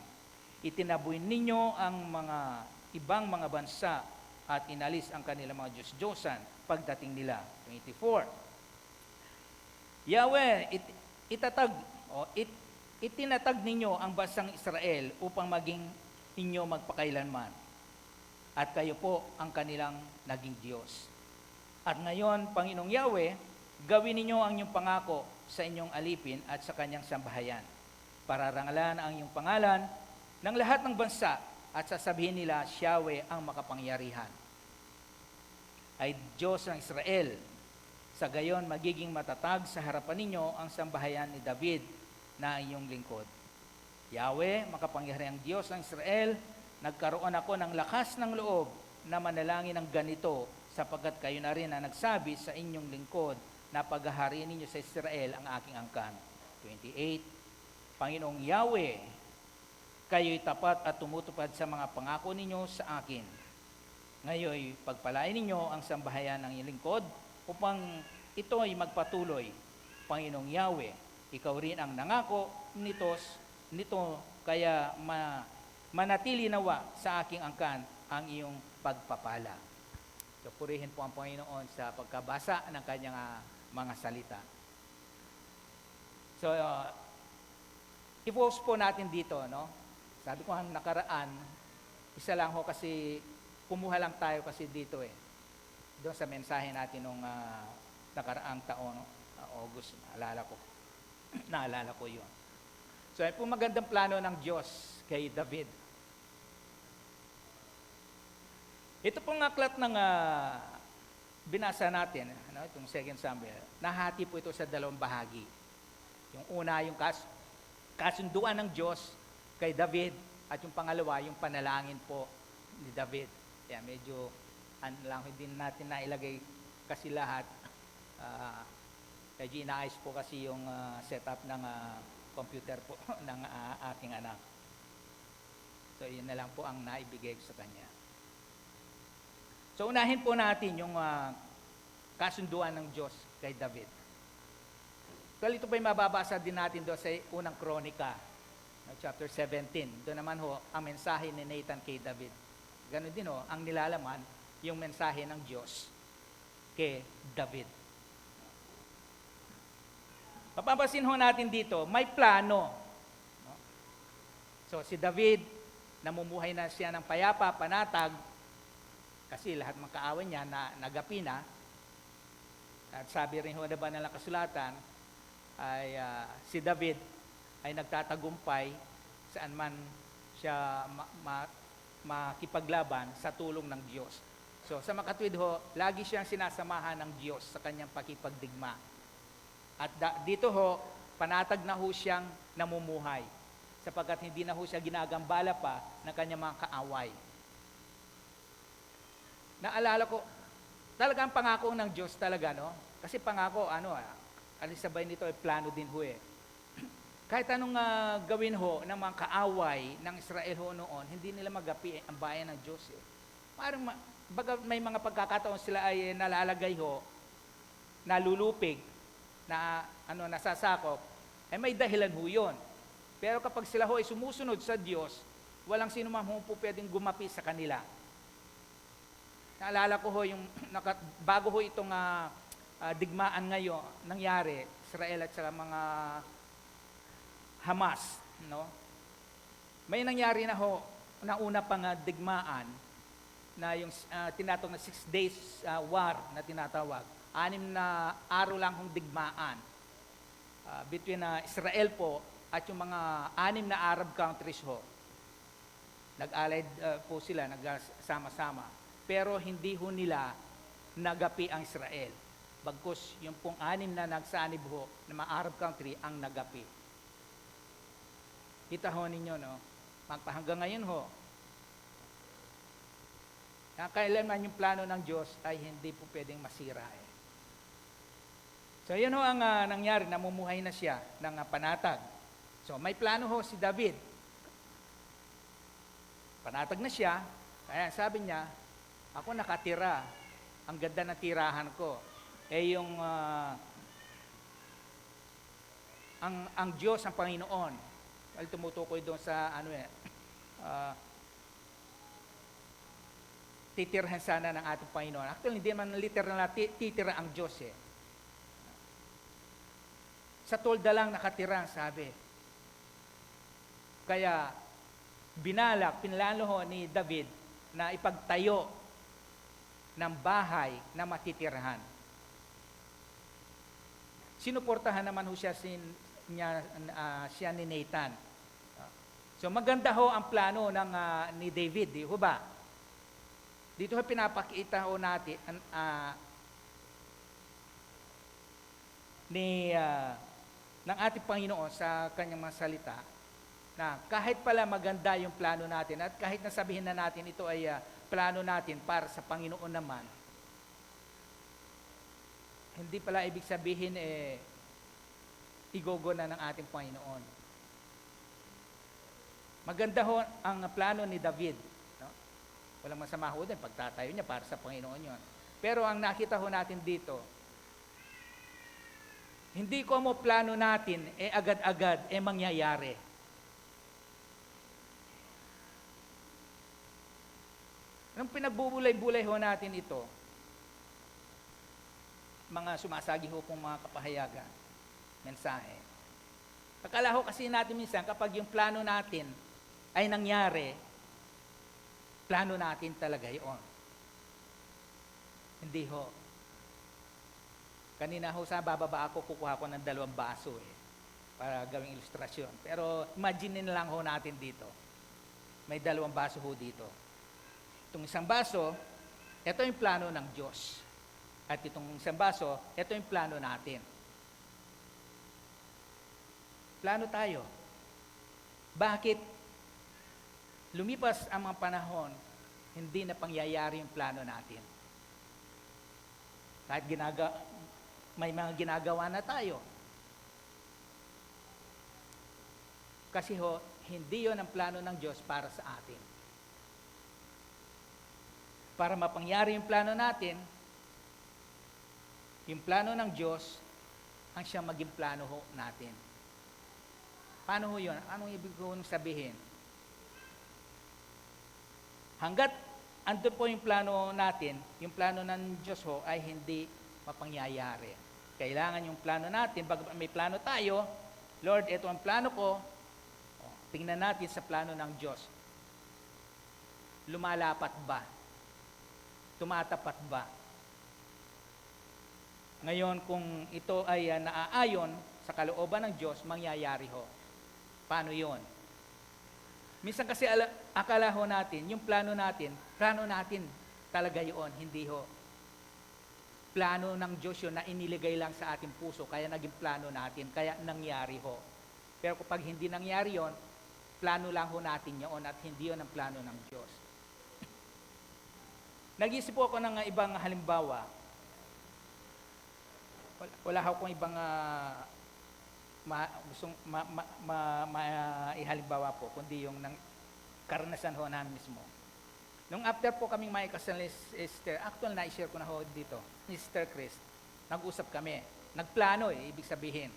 Itinaboy ninyo ang mga ibang mga bansa at inalis ang kanilang mga Diyos-Diyosan pagdating nila. 24. Yahweh, itinatag ninyo ang bansang Israel upang maging inyo magpakailanman. At kayo po ang kanilang naging Diyos. At ngayon, Panginoong Yahweh, gawin ninyo ang inyong pangako sa inyong alipin at sa kanyang sambahayan. Pararangalan ang inyong pangalan ng lahat ng bansa at sasabihin nila, Yahweh ang makapangyarihan. Ay Diyos ng Israel. Sa gayon, magiging matatag sa harapan ninyo ang sambahayan ni David na iyong lingkod. Yahweh, makapangyarihang Diyos ng Israel, nagkaroon ako ng lakas ng loob na manalangin ng ganito sapagkat kayo na rin ang nagsabi sa inyong lingkod na paghahariin ninyo sa Israel ang aking angkan. 28, Panginoong Yahweh, kayo'y tapat at tumutupad sa mga pangako ninyo sa akin. Ngayon, pagpalain ninyo ang sambahayan ng iyong lingkod upang ito ay magpatuloy. Panginoong Yahweh, ikaw rin ang nangako nito kaya manatili nawa sa aking angkan ang iyong pagpapala. So, purihin po ang Panginoon sa pagkabasa ng kanyang mga salita. So, i-focus po natin dito, no? Sabi ko ang nakaraan, isa lang ho kasi, kumuha lang tayo kasi dito doon sa mensahe natin nung nakaraang taon, August, naalala ko yun. So, ay po magandang plano ng Diyos kay David. Ito pong aklat ng binasa natin, itong 2 Samuel, nahati po ito sa dalawang bahagi. Yung una, yung kasunduan ng Diyos kay David, at yung pangalawa, yung panalangin po ni David. Kaya medyo, hindi natin nailagay kasi lahat. Medyo inaayos po kasi yung setup ng computer po ng aking anak. So, yun na lang po ang naibigay ko sa kanya. So, unahin po natin yung kasunduan ng Diyos kay David. So, ito pa yung mababasa din natin doon sa unang kronika, chapter 17. Doon naman ho, ang mensahe ni Nathan kay David. Ganon din ho, ang nilalaman, yung mensahe ng Diyos kay David. Mapapansin ho natin dito, may plano. So, si David, namumuhay na siya ng payapa, panatag, kasi lahat ng kaawan niya na nagapi na. At sabi rin ho na ba ng kasulatan, ay si David ay nagtatagumpay saan man siya makipaglaban sa tulong ng Diyos. So sa makatwid ho, lagi siyang sinasamahan ng Diyos sa kanyang pakipagdigma. At dito ho, panatag na ho siyang namumuhay sapagkat hindi na ho siya ginagambala pa ng kanyang mga kaaway. Naalala ko, talagang pangako ng Diyos talaga, no? Kasi pangako, alisabay nito ay plano din ho eh. Kahit anong gawin ho ng mga kaaway ng Israel ho noon, hindi nila magapi ang bayan ng Diyos eh. Parang baga may mga pagkakataon sila ay nalalagay ho, nalulupig, na nasasakop, may dahilan ho yun. Pero kapag sila ho ay sumusunod sa Diyos, walang sino man ho po pwedeng gumapi sa kanila. Naalala ko ho yung bago ho itong digmaan ngayon nangyari, Israel at sa mga Hamas, no? May nangyari na ho na una pang digmaan na yung tinatawag na 6 days war na tinatawag. 6 na araw lang hong digmaan between Israel po at yung mga 6 na Arab countries ho. Nag-allied po sila, nagsama-sama. Pero hindi ho nila nagapi ang Israel. Bagkus yung pong 6 na nagsanib ho ng mga Arab country ang nagapi. Kita ho ninyo, no? Hanggang ngayon ho, kailanman yung plano ng Diyos ay hindi po pwedeng masira eh. So yun ho ang nangyari, namumuhay na siya ng panatag. So may plano ho si David. Panatag na siya, kaya sabi niya, ako nakatira, ang ganda ng tirahan ko. Eh yung ang Diyos, ang Panginoon, well, tumutukoy doon sa titirhan sana ng ating Panginoon. Actually, hindi man literal na titira ang Diyos eh. Sa tolda lang nakatira, sabi. Kaya, pinlano ho ni David na ipagtayo ng bahay na matitirahan. Sinuportahan naman ho siya siya ni Nathan. So maganda ho ang plano ni David, di ho ba? Dito ho pinapakita ho natin ng ating Panginoon sa kanyang mga salita na kahit pala maganda yung plano natin at kahit nasabihin na natin ito ay plano natin para sa Panginoon naman, hindi pala ibig sabihin igogo na ng ating Panginoon. Maganda ho ang plano ni David. No? Walang masama ho din, pagtatayo niya para sa Panginoon yon. Pero ang nakita ho natin dito, hindi ko mo plano natin, agad-agad, mangyayari. Nung pinagbubulay-bulay ho natin ito, mga sumasagi ho pong mga kapahayagan, mensahe. Akala ho kasi natin minsan kapag yung plano natin ay nangyari, plano natin talaga yun. Hindi ho. Kanina ho sa bababa ako, kukuha ko ng 2 baso para gawing ilustrasyon. Pero imagine lang ho natin dito. May 2 baso ho dito. Itong isang baso, ito yung plano ng Diyos. At itong isang baso, ito yung plano natin. Plano tayo. Bakit lumipas ang mga panahon, hindi na pangyayari yung plano natin? Kahit may mga ginagawa na tayo. Kasi ho, hindi yon ang plano ng Diyos para sa atin. Para mapangyari yung plano natin, yung plano ng Diyos, ang siyang maging plano ho natin. Paano ho yun? Anong ibig ko sabihin? Hanggat andun po yung plano natin, yung plano ng Diyos ho ay hindi mapangyayari. Kailangan yung plano natin, pag may plano tayo, Lord, ito ang plano ko, tingnan natin sa plano ng Diyos. Lumalapat ba? Tumatapat ba? Ngayon, kung ito ay naaayon sa kalooban ng Diyos, mangyayari ho. Paano yon? Minsan kasi akala ho natin, yung plano natin talaga yun, hindi ho. Plano ng Diyos yun na iniligay lang sa ating puso, kaya naging plano natin, kaya nangyari ho. Pero kapag hindi nangyari yon, plano lang ho natin yun at hindi yun ang plano ng Diyos. Nag-isip po ako ng ibang halimbawa. Wala akong ibang ihalimbawa po, kundi yung karanasan ho namin mismo. Nung after po kaming may kasal ni Sister, actual na-share ko na ho dito, ni Sister Chris, nag-usap kami. Nagplano ibig sabihin.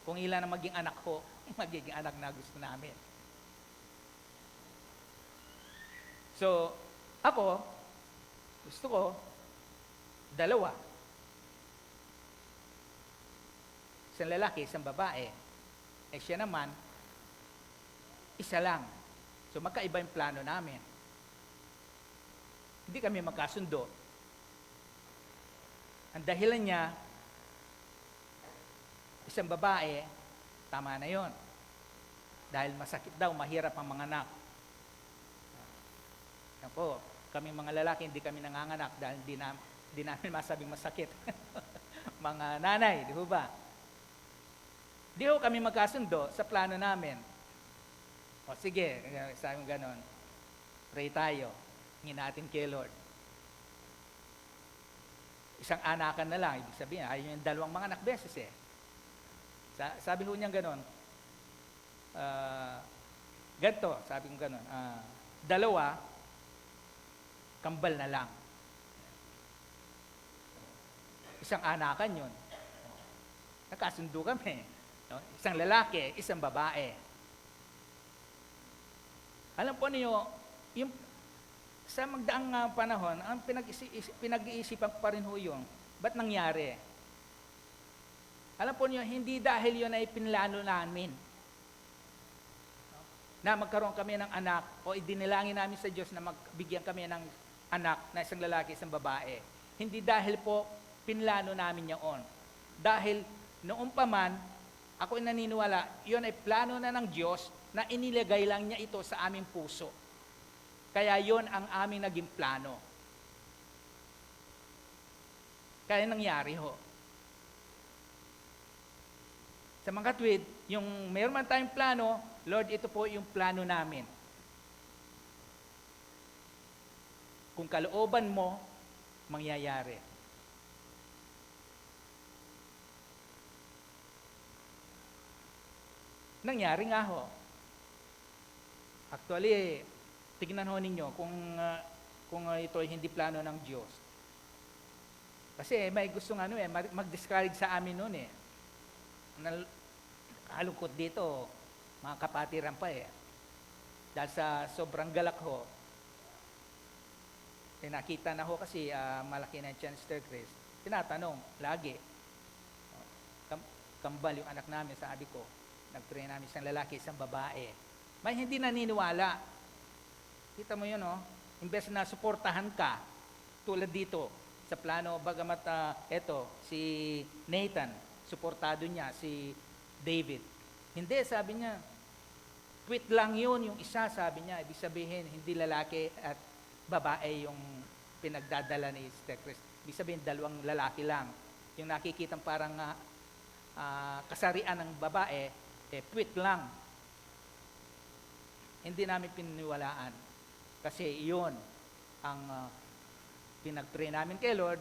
Kung ilan ang maging anak ko, magiging anak na gusto namin. So, ako, gusto ko, 2. Isang lalaki, isang babae. Siya naman, 1 lang. So, magkaiba yung plano namin. Hindi kami magkasundo. Ang dahilan niya, isang babae, tama na yon. Dahil masakit daw, mahirap ang mga anak. Yan po, kami mga lalaki, hindi kami nanganganak dahil di namin masabing masakit. Mga nanay, di ba? Di ho kami magkasundo sa plano namin. O sige, sabi mo ganon, pray tayo, hingin natin kay Lord. Isang anakan na lang, ibig sabihin, ayaw yung 2 mga anak beses eh. Sabi ho niya ganon, ganito, sabi ko ganon, 2, kambal na lang. Isang anakan yun. Nakasundo kami. No? Isang lalaki, isang babae. Alam po niyo, yung sa magdaang panahon, ang pinag-iisipan ko pa rin ho yun. Ba't nangyari? Alam po niyo, hindi dahil yun ay pinlano namin na magkaroon kami ng anak o idinilangin namin sa Diyos na magbigyan kami ng anak na isang lalaki, isang babae. Hindi dahil po pinlano namin yun. Dahil noong pa man, ako ay naniniwala, yun ay plano na ng Diyos na inilagay lang niya ito sa aming puso. Kaya yun ang aming naging plano. Kaya nangyari ho. Sa mga katwid, yung mayroon man tayong plano, Lord, ito po yung plano namin. Kung kalooban mo, mangyayari. Nangyari nga ho. Actually, tignan ho ninyo kung ito ay hindi plano ng Diyos. Kasi may gustong mag-discourage sa amin noon eh. Halungkot dito, mga kapatiran pa eh. Dahil sa sobrang galak ho, nakita na ho kasi malaki na yung Sister Chris. Tinatanong, lagi. Kambal yung anak namin, sabi ko. Nag-train namin isang lalaki, isang babae. May hindi naniniwala. Kita mo yun, imbes na suportahan ka, tulad dito, sa plano, bagamat eto, si Nathan, suportado niya, si David. Hindi, sabi niya, quit lang yun, yung isa, sabi niya, ibig sabihin, hindi lalaki at babae yung pinagdadala ni Sister Chris. Ibig sabihin, 2 lalaki lang. Yung nakikitang parang kasarian ng babae, quit lang. Hindi namin pininiwalaan. Kasi iyon ang pinag-pray namin kay Lord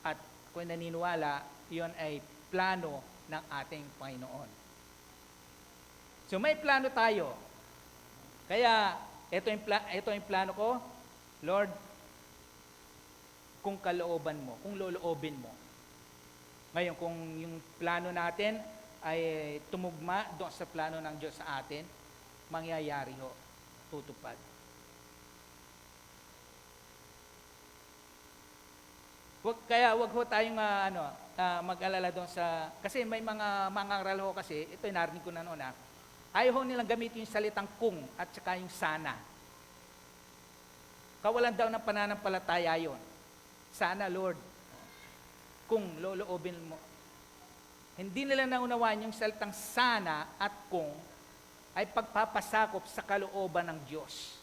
at kung naniniwala, iyon ay plano ng ating Panginoon. So may plano tayo. Kaya ito yung plano ko, Lord, kung kalooban mo, kung loloobin mo. Ngayon, kung yung plano natin ay tumugma doon sa plano ng Diyos sa atin, mangyayari ho, tutupad. Wag ho tayong mag-alala doon sa, kasi may mga mangaral ho kasi, ito yung narinig ko na noon ayaw ho nilang gamitin yung salitang kung at saka yung sana. Kawalan daw ng pananampalataya yon. Sana, Lord, kung loloobin mo. Hindi nila naunawaan yung salitang sana at kung ay pagpapasakop sa kalooban ng Diyos.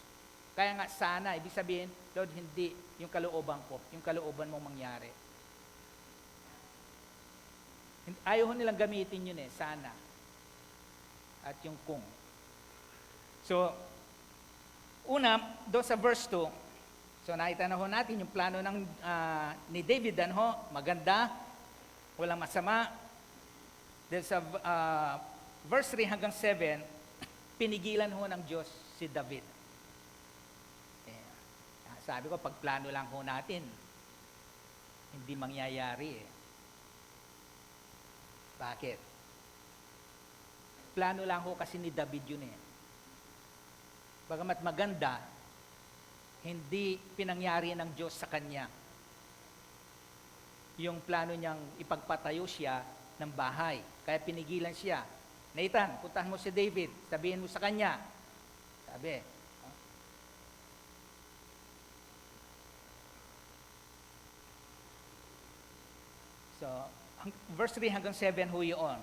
Kaya nga sana, ibig sabihin, Lord, hindi yung kalooban ko, yung kalooban mo mangyari. Ayaw nilang gamitin yun sana. At yung kung. So, una, doon sa verse 2, so nakita na ho natin yung plano ni David, maganda, walang masama. Then sa verse 3 hanggang 7, pinigilan ho ng Diyos si David. Sabi ko, pag plano lang ho natin, hindi mangyayari eh. Bakit? Plano lang ho kasi ni David yun eh. Bagamat maganda, hindi pinangyari ng Diyos sa kanya. Yung plano niyang ipagpatayo siya ng bahay. Kaya pinigilan siya. Nathan, puntahan mo si David, sabihin mo sa kanya. Sabi, so, verse 3 hanggang 7 ho yun.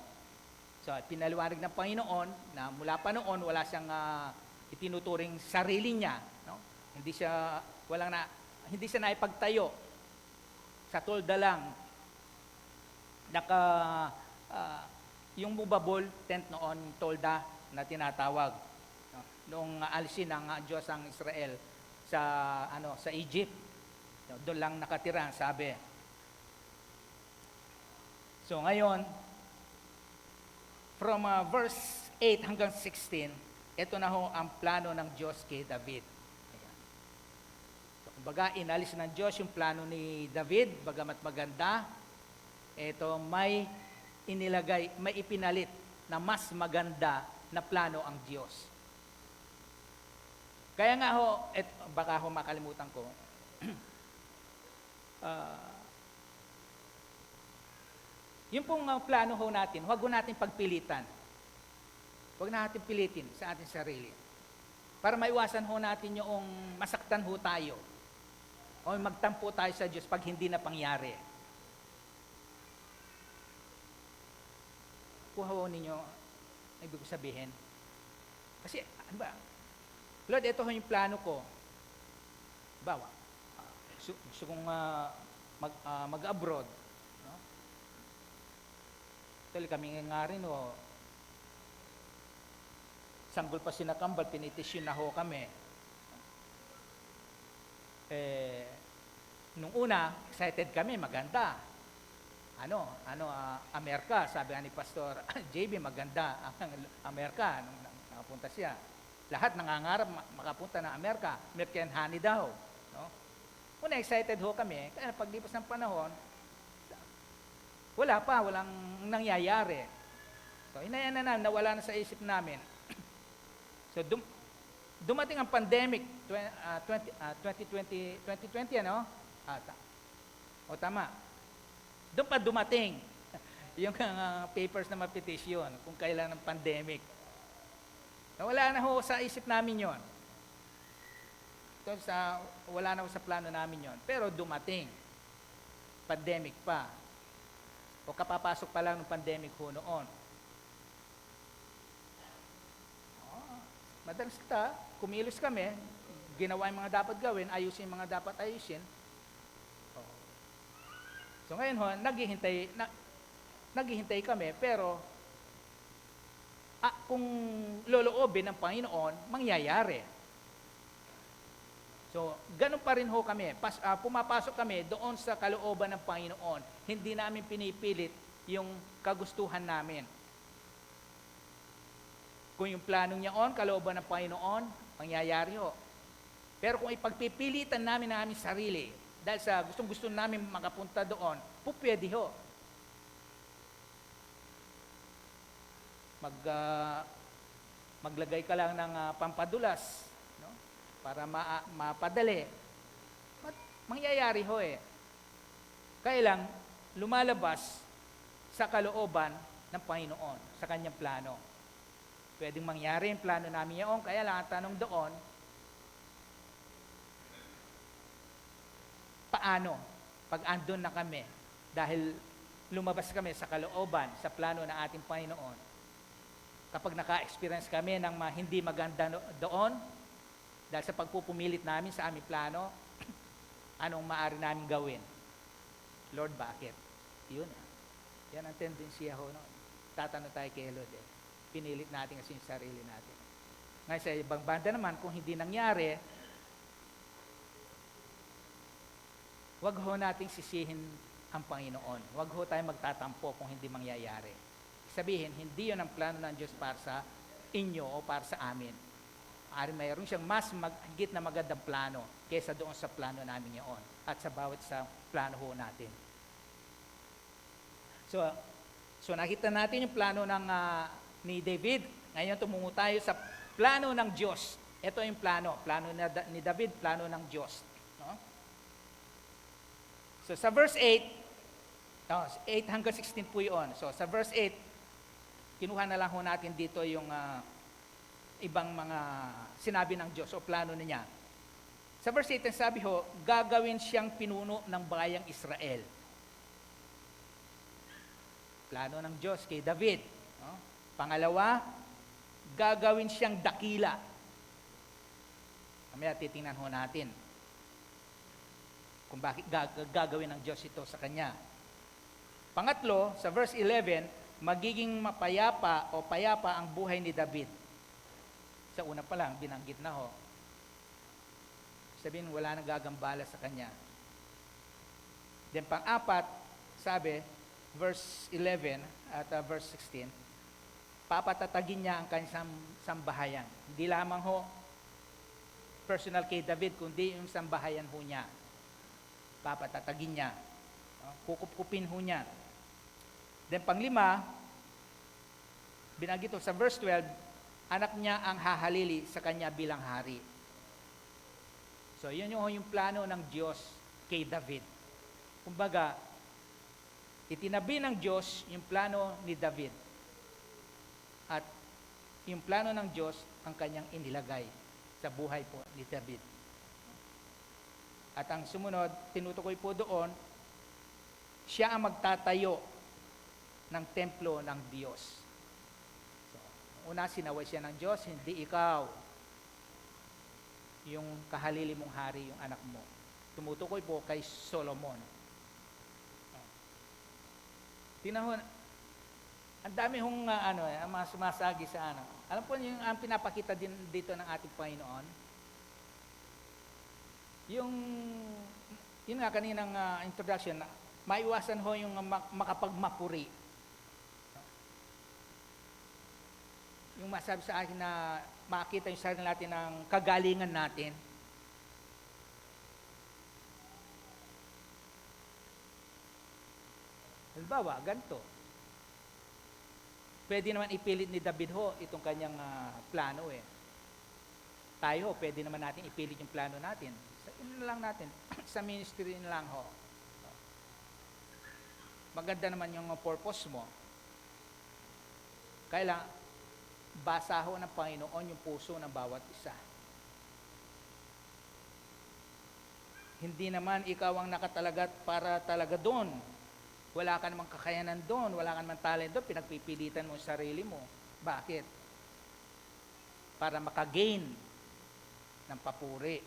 So, pinaliwanag ng Panginoon na mula pa noon, wala siyang itinuturing sarili niya. No? Hindi siya naipagtayo. Sa tolda lang. Yung movable tent noon, tolda na tinatawag. No? Noong alisin ng Diyos ang Israel sa Egypt. No? Doon lang nakatira, sabi. So ngayon, from verse 8 hanggang 16, ito na ho ang plano ng Diyos kay David. Ayan. So, kumbaga, inalis ng Diyos yung plano ni David, bagamat maganda, ito may ipinalit na mas maganda na plano ang Diyos. Kaya nga ho, baka ho makalimutan ko, yung pong plano ho natin, huwag ho natin pagpilitan. Huwag natin pilitin sa ating sarili. Para maiwasan ho natin yung masaktan ho tayo. O magtampo tayo sa Diyos pag hindi na pangyari. Kuha ho ninyo, ibig sabihin. Kasi, ano ba? Lord, ito ho yung plano ko. Bawa, gusto kong mag-abroad. Tuloy kami nga rin, sanggol pa sinakambal, pinitisyon na ho kami. Nung una, excited kami, maganda. Amerika, sabi ni Pastor JB, maganda ang Amerika. Nung nakapunta siya, lahat nangangarap makapunta ng Amerika. Milk and honey daw. No? Una, excited ho kami. Kaya paglipas ng panahon, walang nangyayari. So, inayan na nawala na sa isip namin. So, dumating ang pandemic, 2020, tama. Doon pa dumating yung papers na mapetisyon kung kailan ang pandemic. Wala na ho sa isip namin yon. Wala na ho sa plano namin yon. Pero dumating. Pandemic pa. O kapapasok pa lang ng pandemic ho noon. Madalas kumilos kami, ginawa yung mga dapat gawin, ayusin yung mga dapat ayusin. So ngayon ho, naghihintay kami, pero kung loloobin ng Panginoon, mangyayari. So, ganun pa rin ho kami. Pumapasok kami doon sa kalooban ng Panginoon. Hindi namin pinipilit yung kagustuhan namin. Kung yung planong niya kalooban ng Panginoon, mangyayari ho. Pero kung ipagpipilitan namin ang aming sarili, dahil sa gustong-gusto namin makapunta doon, pupwede ho. Maglagay ka lang ng pampadulas, no? Para mapadali. Mangyayari ho eh. Kaya lang, lumalabas sa kalooban ng Panginoon, sa kanyang plano. Pwedeng mangyari yung plano namin yun, kaya lang ang tanong doon, paano pag andun na kami? Dahil lumabas kami sa kalooban, sa plano ng ating Panginoon. Kapag naka-experience kami ng hindi maganda doon, dahil sa pagpupumilit namin sa aming plano, anong maaari namin gawin? Lord, bakit? Yun. Yan ang tendency ho. No? Tatanong tayo kay Lord. Pinilit natin kasi yung sarili natin. Ngayon sa ibang banda naman, kung hindi nangyari, wag ho nating sisihin ang Panginoon. Wag ho tayo magtatampo kung hindi mangyayari. Sabihin, hindi yun ang plano ng Diyos para sa inyo o para sa amin. Mayroon siyang mas higit na magandang plano kaysa doon sa plano namin yun at sa bawat sa plano ho natin. So nakita natin yung plano ni David. Ngayon tumungo tayo sa plano ng Diyos. Ito yung plano ni David, plano ng Diyos. No? So sa verse 8 hanggang 16 po yun. So sa verse 8, kinuha na lang ho natin dito yung ibang mga sinabi ng Diyos o plano niya. Sa verse 8, sabi ho, gagawin siyang pinuno ng bayang Israel. Plano ng Diyos kay David. No? Pangalawa, gagawin siyang dakila. Mamaya titingnan ho natin kung bakit gagawin ng Diyos ito sa kanya. Pangatlo, sa verse 11, magiging mapayapa o payapa ang buhay ni David. Sa una pa lang, binanggit na ho. Sabihin, wala nang gagambala sa kanya. Then pang-apat, sabi, verse 11 at verse 16, papatatagin niya ang kanyang sambahayan. Hindi lamang ho personal kay David, kundi yung sambahayan ho niya. Papatatagin niya. Kukupkupin ho niya. Then panglima, binanggit ho sa verse 12, anak niya ang hahalili sa kanya bilang hari. So, yun yung plano ng Diyos kay David. Kumbaga, itinabi ng Diyos yung plano ni David. At yung plano ng Diyos ang kanyang inilagay sa buhay po ni David. At ang sumunod, tinutukoy po doon, siya ang magtatayo ng templo ng Diyos. Una, sinaway siya ng Diyos, hindi ikaw. Yung kahalili mong hari, yung anak mo. Tumutukoy po kay Solomon. Tinahon, ang dami hong ang mga sumasagi sa ano. Alam po yung ang pinapakita din dito ng ating Panginoon. Yun nga kaninang introduction, maiwasan ho yung makapagmapuri. Yung masabi sa akin na makita yung sarili natin ng kagalingan natin. Halimbawa, ganito. Pwede naman ipilit ni David ho itong kanyang plano eh. Tayo ho, pwede naman natin ipilit yung plano natin. Lang natin, sa ministry lang ho. Maganda naman yung purpose mo. Kailangan, basa ho ng Panginoon yung puso ng bawat isa. Hindi naman ikaw ang nakatalagat para talaga doon. Wala ka namang kakayanan doon, wala ka namang talent doon, pinagpipilitan mo sa sarili mo. Bakit? Para makagain ng papuri.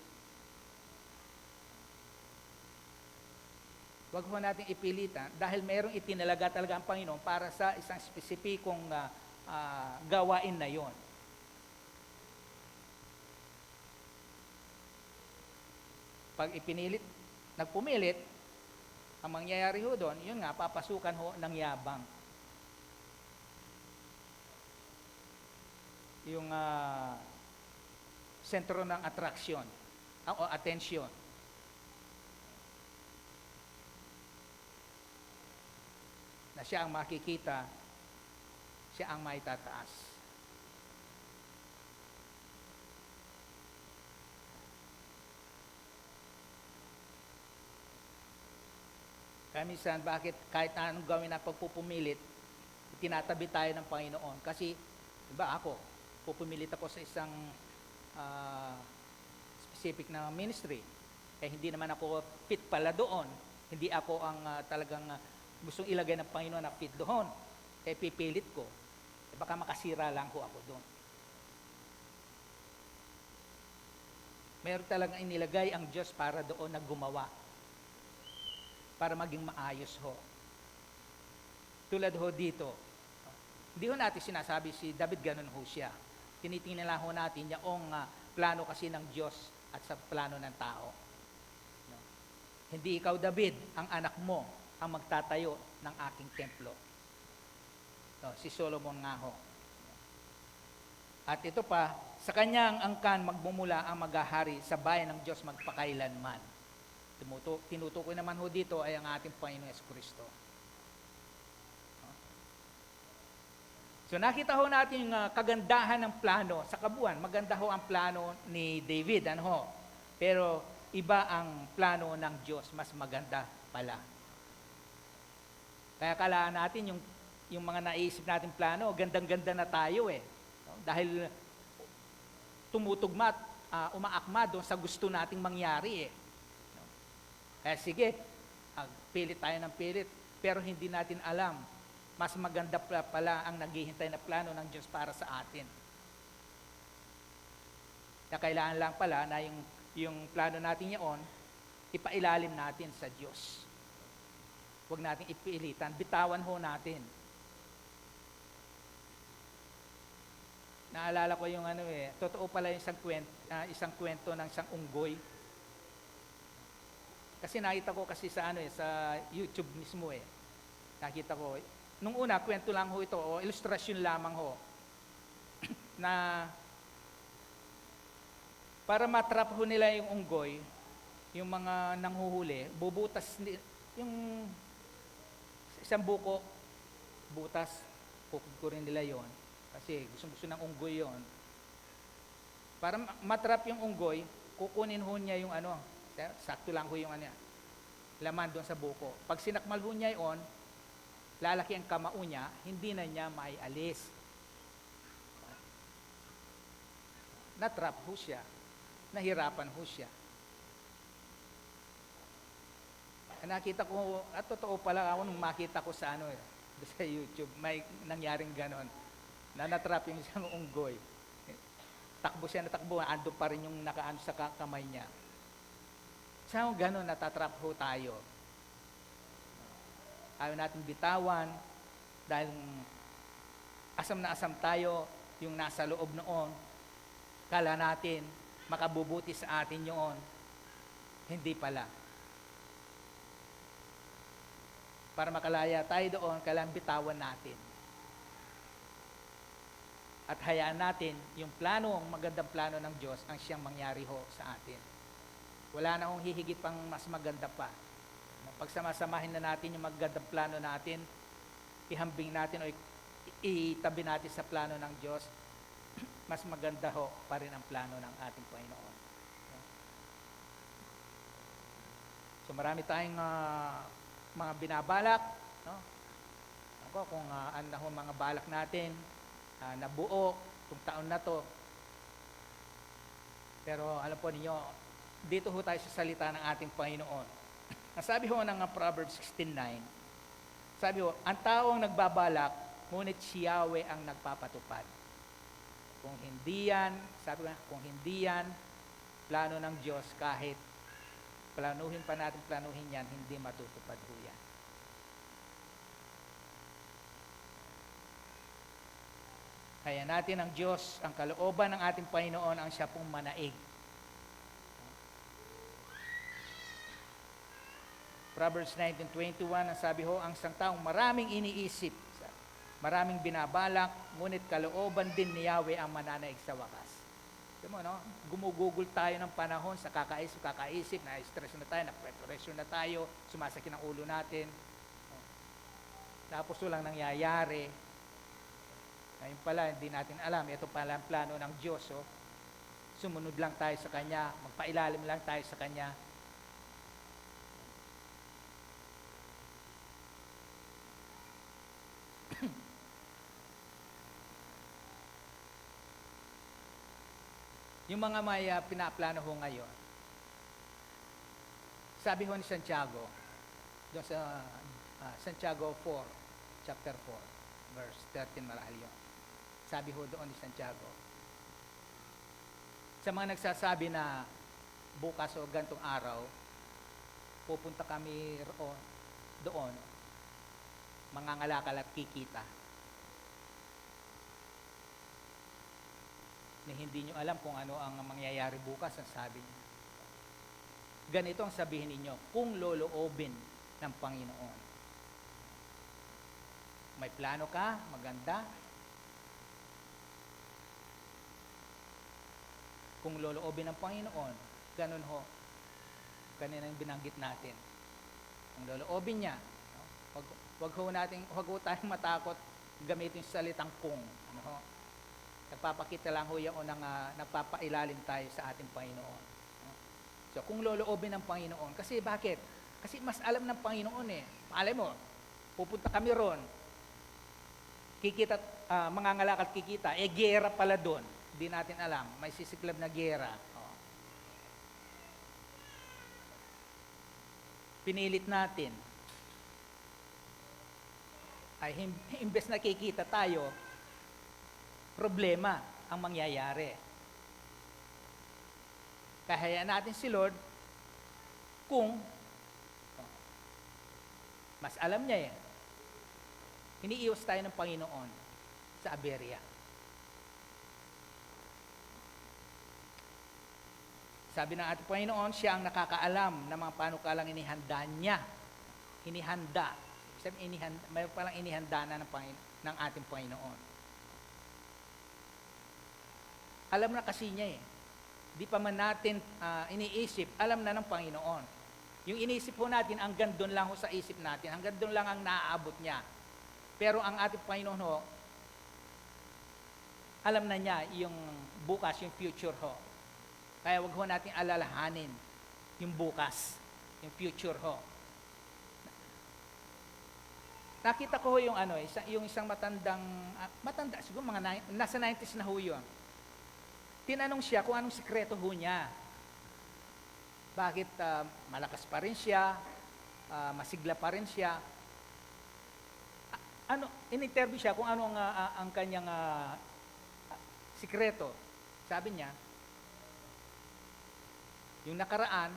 Huwag mo natin ipilitan dahil mayroong itinalaga talaga ang Panginoon para sa isang spesipikong gawain na yon. Pag nagpumilit, ang mangyayari ho doon, yun nga, papasukan ho ng yabang. Yung sentro ng atraksyon o atensyon. Na siya ang makikita, siya ang maitataas. Kaya minsan, bakit kahit anong gawin na pagpupumilit, tinatabi tayo ng Panginoon. Kasi, diba ako, pupumilit ako sa isang specific na ministry. Hindi naman ako fit pala doon. Hindi ako ang talagang gustong ilagay ng Panginoon na fit doon. Pipilit ko. Baka makasira lang ko ako doon. Meron talagang inilagay ang Diyos para doon na gumawa. Para maging maayos ho. Tulad ho dito. Hindi ho natin sinasabi si David ganun ho siya. tinitingnan lang ho natin yung plano kasi ng Diyos at sa plano ng tao. No? Hindi ikaw, David, ang anak mo, ang magtatayo ng aking templo. No, si Solomon nga ho. At ito pa, sa kanyang angkan magmumula ang maghahari sa bayan ng Diyos magpakailanman. Tinutukoy naman ho dito ay ang ating Panginoon Jesucristo. So nakita ho natin yung kagandahan ng plano sa kabuuan. Maganda ho ang plano ni David, ano ho? Pero iba ang plano ng Diyos, mas maganda pala. Kaya kalaan natin yung mga naisip natin plano, gandang-ganda na tayo eh. No? Dahil tumutugma at umaakma doon sa gusto nating mangyari eh. No? Kaya sige, pilit tayo ng pilit, pero hindi natin alam mas maganda pala ang naghihintay na plano ng Diyos para sa atin. Na kailangan lang pala na yung plano natin yaon, ipailalim natin sa Diyos. Huwag natin ipilitan, bitawan ho natin. Naalala ko yung totoo pala yung isang kwento ng isang unggoy. Kasi nakita ko kasi sa sa YouTube mismo eh. Nakita ko nung una, kwento lang ho ito, o ilustrasyon lamang ho, na para matrap ho nila yung unggoy, yung mga nanghuhuli, bubutas, yung isang butas, kukurin nila yon kasi gusto ng unggoy yon. Para matrap yung unggoy, kukunin ho niya yung sakto lang ho yung laman doon sa buko. Pag sinakmal ho niya yon, lalaki ang kamao niya, hindi na niya maialis. Natrap ho siya. Nahirapan ho siya. Nakita ko, at totoo pala ako nung makita ko sa sa YouTube, may nangyaring ganon. Na natrap yung isang unggoy. Takbo siya, natakbo, ando pa rin yung nakaano sa kamay niya. Sa ganon, natatrap ho tayo. Ayaw natin bitawan dahil asam na asam tayo yung nasa loob noon. Kala natin makabubuti sa atin yun. Hindi pala. Para makalaya tayo doon, kailangan bitawan natin. At hayaan natin yung plano, ang magandang plano ng Diyos ang siyang mangyari ho sa atin. Wala na hong hihigit pang mas maganda pa. Pagsamasamahin na natin yung magandang plano natin, ihambing natin o itabi natin sa plano ng Diyos, mas maganda ho pa rin ang plano ng ating Panginoon. So marami tayong mga binabalak, no? Kung ano ho mga balak natin, nabuo, kung taon na to. Pero alam po ninyo, dito ho tayo sa salita ng ating Panginoon. Ang sabi ho ng Proverbs 16:9, sabi ho, ang taong nagbabalak, ngunit si Yahweh ang nagpapatupad. Kung hindi yan, sabi ko, kung hindi yan, plano ng Diyos, kahit planuhin pa natin planuhin yan, hindi matutupad ho yan. Kaya natin ang Diyos, ang kalooban ng ating Panginoon, ang siya pong manaig. Proverbs 19:21, ang sabi ho, ang isang taong maraming iniisip, maraming binabalak, ngunit kalooban din ni Yahweh ang mananaig sa wakas. Diba, no? Gumugugol tayo ng panahon sa kakaisip, na-stress na tayo, na-pressure na tayo, sumasakit ang ulo natin. Tapos walang nangyayari. Ngayon pala, hindi natin alam, ito pala ang plano ng Diyos. Sumunod lang tayo sa Kanya, magpailalim lang tayo sa Kanya. Yung mga may pinaplano ho ngayon, sabi ho ni Santiago, doon sa Santiago 4, chapter 4, verse 13 marahil yun. Sabi ho doon ni Santiago, sa mga nagsasabi na bukas o gantong araw, pupunta kami doon, mangangalakal at kikita. na hindi nyo alam kung ano ang mangyayari bukas, ang sabi niya. Ganito ang sabihin ninyo, kung loloobin ng Panginoon. May plano ka, maganda. Kung loloobin ng Panginoon, ganun ho. Kanina yung binanggit natin. Kung loloobin niya, no? Wag ho tayong matakot gamitin yung salitang kung. Ano ho? Nagpapakita lang ho yan o nagpapailalim tayo sa ating Panginoon. No? So, kung loloobin ng Panginoon, kasi bakit? Kasi mas alam ng Panginoon eh. Malay mo, pupunta kami ron, kikita, mangangalakal kikita, gera pala doon. Hindi natin alam, may sisiklab na gera. Oh. Pinilit natin, ay imbes na kikita tayo, problema ang mangyayari. Kahayaan natin si Lord kung mas alam niya eh. Iniiwas tayo ng Panginoon sa aberya. Sabi ng ating Panginoon, siya ang nakakaalam ng mga panukalang inihanda niya. Inihanda. May palang inihanda na ng ating Panginoon. Alam na kasi niya eh. Di pa man natin iniisip, alam na ng Panginoon. Yung iniisip po natin, hanggang doon lang ho sa isip natin. Hanggang doon lang ang naaabot niya. Pero ang ating Panginoon ho, alam na niya yung bukas, yung future ho. Kaya wag ho natin alalahanin yung bukas, yung future ho. Nakita ko ho yung yung isang matanda, siguro nasa 90s na ho yun. Tinanong siya kung anong sikreto ho niya. Bakit malakas pa rin siya, masigla pa rin siya. In-interview siya kung ano ang kanyang sikreto. Sabi niya, yung nakaraan,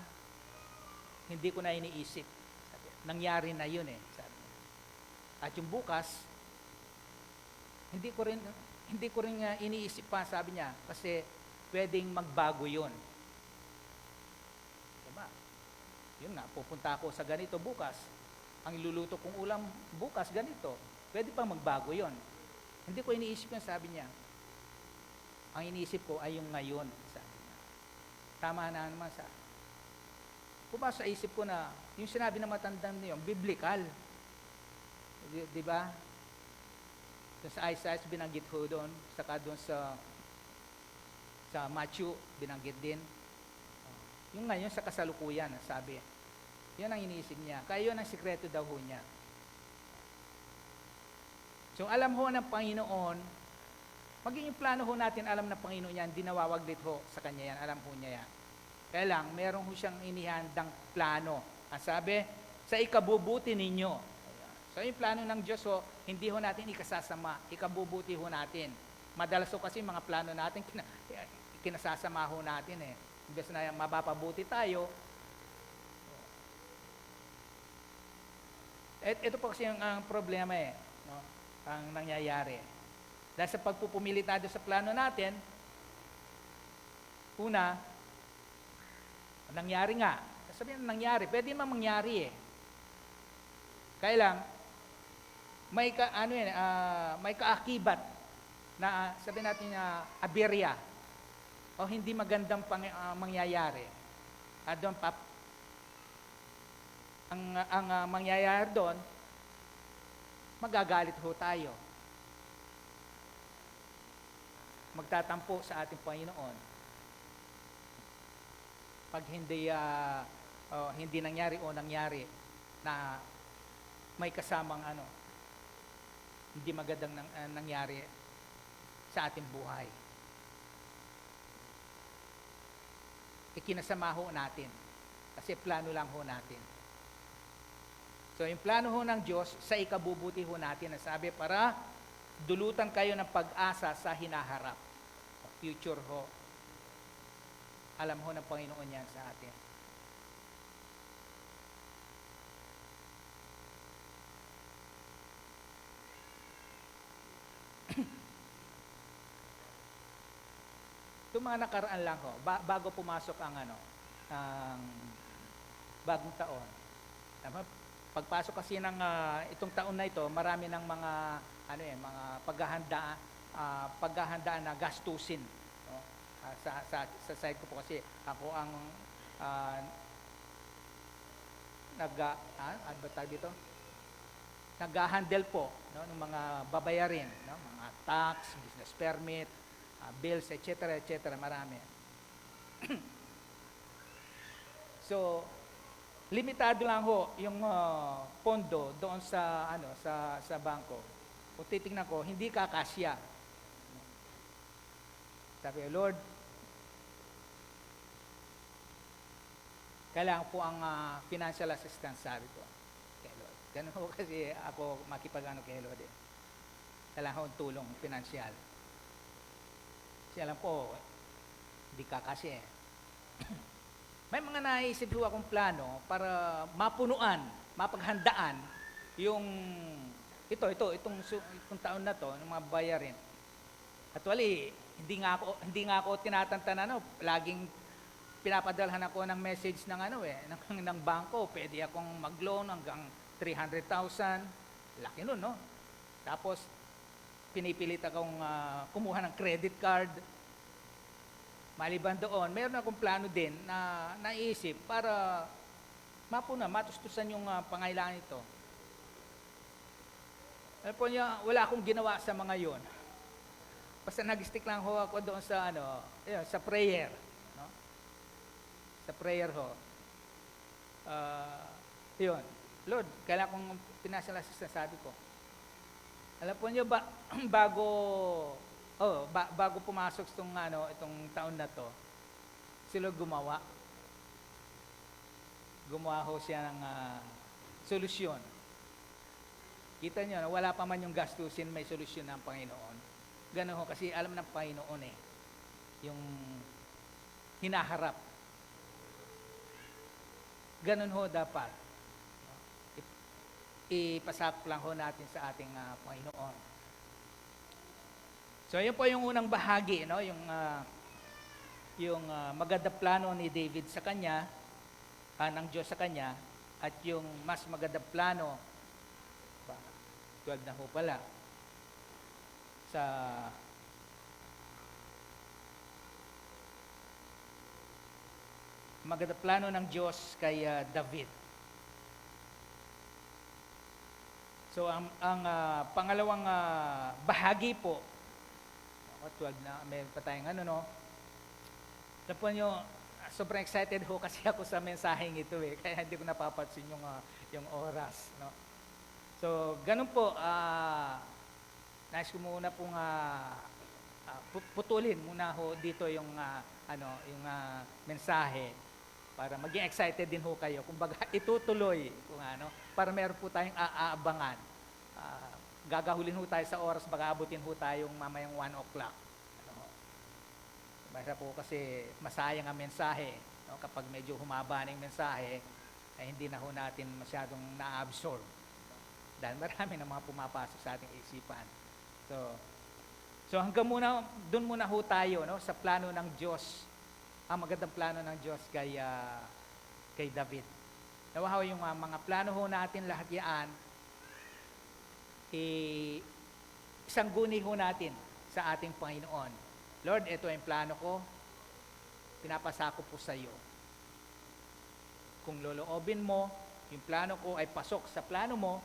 hindi ko na iniisip. Sabi, nangyari na yun eh. Sabi niya. At yung bukas, hindi ko rin iniisip pa, sabi niya, kasi pwedeng magbago yun. Diba? Yun nga, pupunta ako sa ganito bukas. Ang iluluto kong ulam bukas, ganito. Pwede pa magbago yun. Hindi ko iniisip yun, sabi niya. Ang iniisip ko ay yung ngayon, sabi niya. Tama na naman sa sa isip ko na yung sinabi na matandang niyo, biblical. Diba? Sa Isaiah, binanggit ho doon, saka doon sa Matthew, binanggit din. Yung ngayon sa kasalukuyan, sabi. Yan ang iniisip niya. Kaya yun ang sikreto daw ho niya. So alam ho ng Panginoon, maging plano ho natin, alam ng Panginoon yan, di nawawaglit ho sa Kanya yan, alam ho niya yan. Kaya lang, meron ho siyang inihandang plano. Ang sabi, sa ikabubuti ninyo. So yung plano ng Diyos ho, hindi ho natin ikasasama, ikabubuti ho natin. Madalas ho kasi mga plano natin, kinasasama ho natin eh. Imbes na mapapabuti tayo. Ito po kasi ang problema eh, no? Ang nangyayari. Dahil sa pagpupumili tayo sa plano natin, una, nangyari nga. Sabihin nangyari, pwede naman mangyari eh. Kaya lang, may kaakibat na sabihin natin aberya o hindi magandang mangyayari. At doon ang mangyayari doon, magagalit ho tayo. Magtatampo sa ating Panginoon. Pag hindi nangyari o nangyari na may kasamang hindi magandang nangyari sa ating buhay. Ikinasama ho natin. Kasi plano lang ho natin. So yung plano ho ng Diyos, sa ikabubuti ho natin, nasabi para dulutan kayo ng pag-asa sa hinaharap. Future ho. Alam ho ng Panginoon yan sa atin. Itong mga nakaraan lang ho, bago pumasok ang bagong taon. Tama? Pagpasok kasi ng itong taon na ito, marami ng mga paghahandaan na gastusin. No? Sa side ko po kasi ako ang ano ba tawag dito? Nag-handle po, no, ng mga babayarin, no, mga tax, business permit, bills, etc., etc., marami. So, limitado lang ho yung pondo doon sa bangko. Kung titingnan ko, hindi kakasya. Sabi, Lord, kailangan po ang financial assistance, sabi ko. Kay Lord. Ganun ho kasi ako makipag-ano kay Lord eh. Kailangan ko tulong financial. Kasi alam po, hindi kakasya eh. May mga naisip ho akong plano para mapunuan, mapaghandaan yung itong taon na to, ng mga bayarin. Actually, hindi nga ako tinatantanan, laging pinapadalhan ako ng message ng ng bangko, pwede akong mag-loan hanggang 300,000. Laki nun, no? Tapos pinipilit akong kumuha ng credit card. Maliban doon, meron akong plano din na naisip para matustusan yung pangailangan ito. Alam po niya, wala akong ginawa sa mga yon. Basta nag-stick lang ho ako doon sa sa prayer, no? Sa prayer ho. Yun. Lord, kailangan kong financial assistance, sabi ko. Alam po niyo ba bago pumasok itong taon na to, si Lord gumawa ho siya ng solusyon. Kita niyo, wala pa man yung gastusin, may solusyon ng Panginoon. Ganun ho, kasi alam ng Panginoon yung hinaharap. Ganun ho dapat. Ipasakop lang ho natin sa ating Panginoon. So, yun po yung unang bahagi, no? Yung magandang plano ni David sa kanya, ng Diyos sa kanya, at yung mas magandang plano, 12 na ho pala, sa magandang plano ng Diyos kay David. So, ang pangalawang bahagi po, 12 na, may pa tayong Alam po nyo, sobrang excited ho kasi ako sa mensaheng ito kaya hindi ko napapansin yung oras, no? So, ganun po, nais ko muna pong putulin muna ho dito yung mensahe para maging excited din ho kayo. Kumbaga, itutuloy para meron po tayong aabangan. Gagahulin ho tayo sa oras, baka abutin ho tayong mamayang 1 o'clock. Basta po kasi masayang ang mensahe. No? Kapag medyo humaba na yung mensahe, ay hindi na ho natin masyadong na-absorb. Dahil marami na mga pumapasok sa ating isipan. So hanggang doon muna ho tayo, no? Sa plano ng Diyos. Ang magandang plano ng Diyos kay David. Nawa ho yung mga plano ho natin lahat yan, isang guni ho natin sa ating Panginoon. Lord, ito ang plano ko, pinapasako po sa iyo. Kung loloobin mo, yung plano ko ay pasok sa plano mo,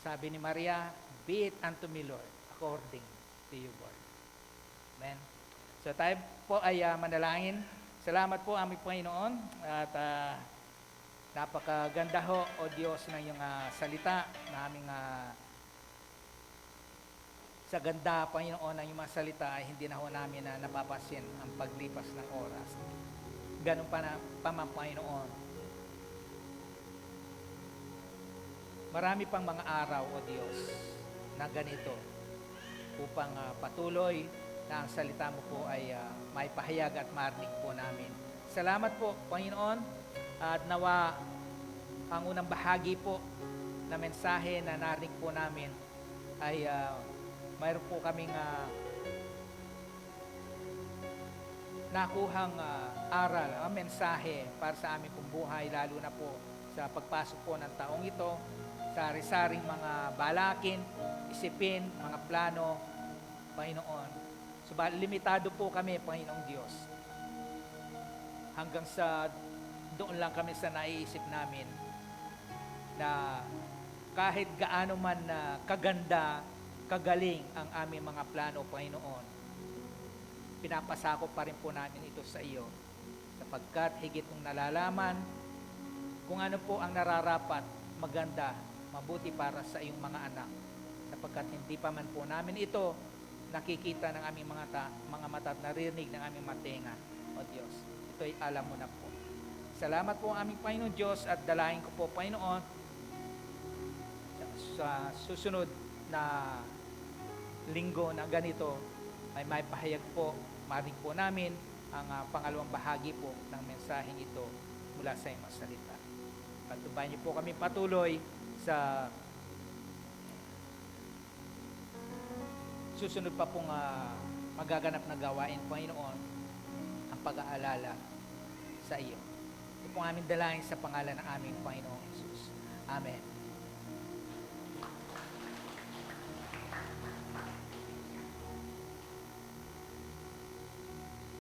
sabi ni Maria, be it unto me, Lord, according to your word. Amen. So tayo po ay manalangin. Salamat po aming Panginoon at napakaganda ho, O Diyos, ng iyong salita na aming sa ganda, Panginoon, ng iyong mga salita ay hindi na ho namin napapasin ang paglipas ng oras. Ganun pa man, Panginoon. Marami pang mga araw, O Diyos, na ganito upang patuloy na ang salita mo po ay maipahayag at marinig po namin. Salamat po, Panginoon, at nawa ang unang bahagi po na mensahe na narinig po namin ay mayroon po kaming nakuhang aral, mensahe para sa aming pong buhay, lalo na po sa pagpasok po ng taong ito, sa sari-saring mga balakin, isipin, mga plano, Panginoon. Subalit limitado po kami, Panginoong Diyos. Hanggang sa doon lang kami sa naiisip namin na kahit gaano man na kaganda, kagaling ang aming mga plano, Panginoon, pinapasakop pa rin po namin ito sa iyo sapagkat higit mong nalalaman kung ano po ang nararapat, maganda, mabuti para sa iyong mga anak sapagkat hindi pa man po namin ito nakikita ng aming mga mata at naririnig ng aming matenga. O Diyos, ito'y alam mo na po. Salamat po aming Panginoon Diyos at dalahin ko po, Panginoon, sa susunod na linggo na ganito ay may pahayag po, maring po namin ang pangalawang bahagi po ng mensaheng ito mula sa iyong salita. Pagtubayan niyo po kami patuloy sa susunod pa pong magaganap na gawain, Panginoon, ang pag-aalala sa iyo. Ito pong aming dalangin sa pangalan ng aming Panginoong Jesus. Amen.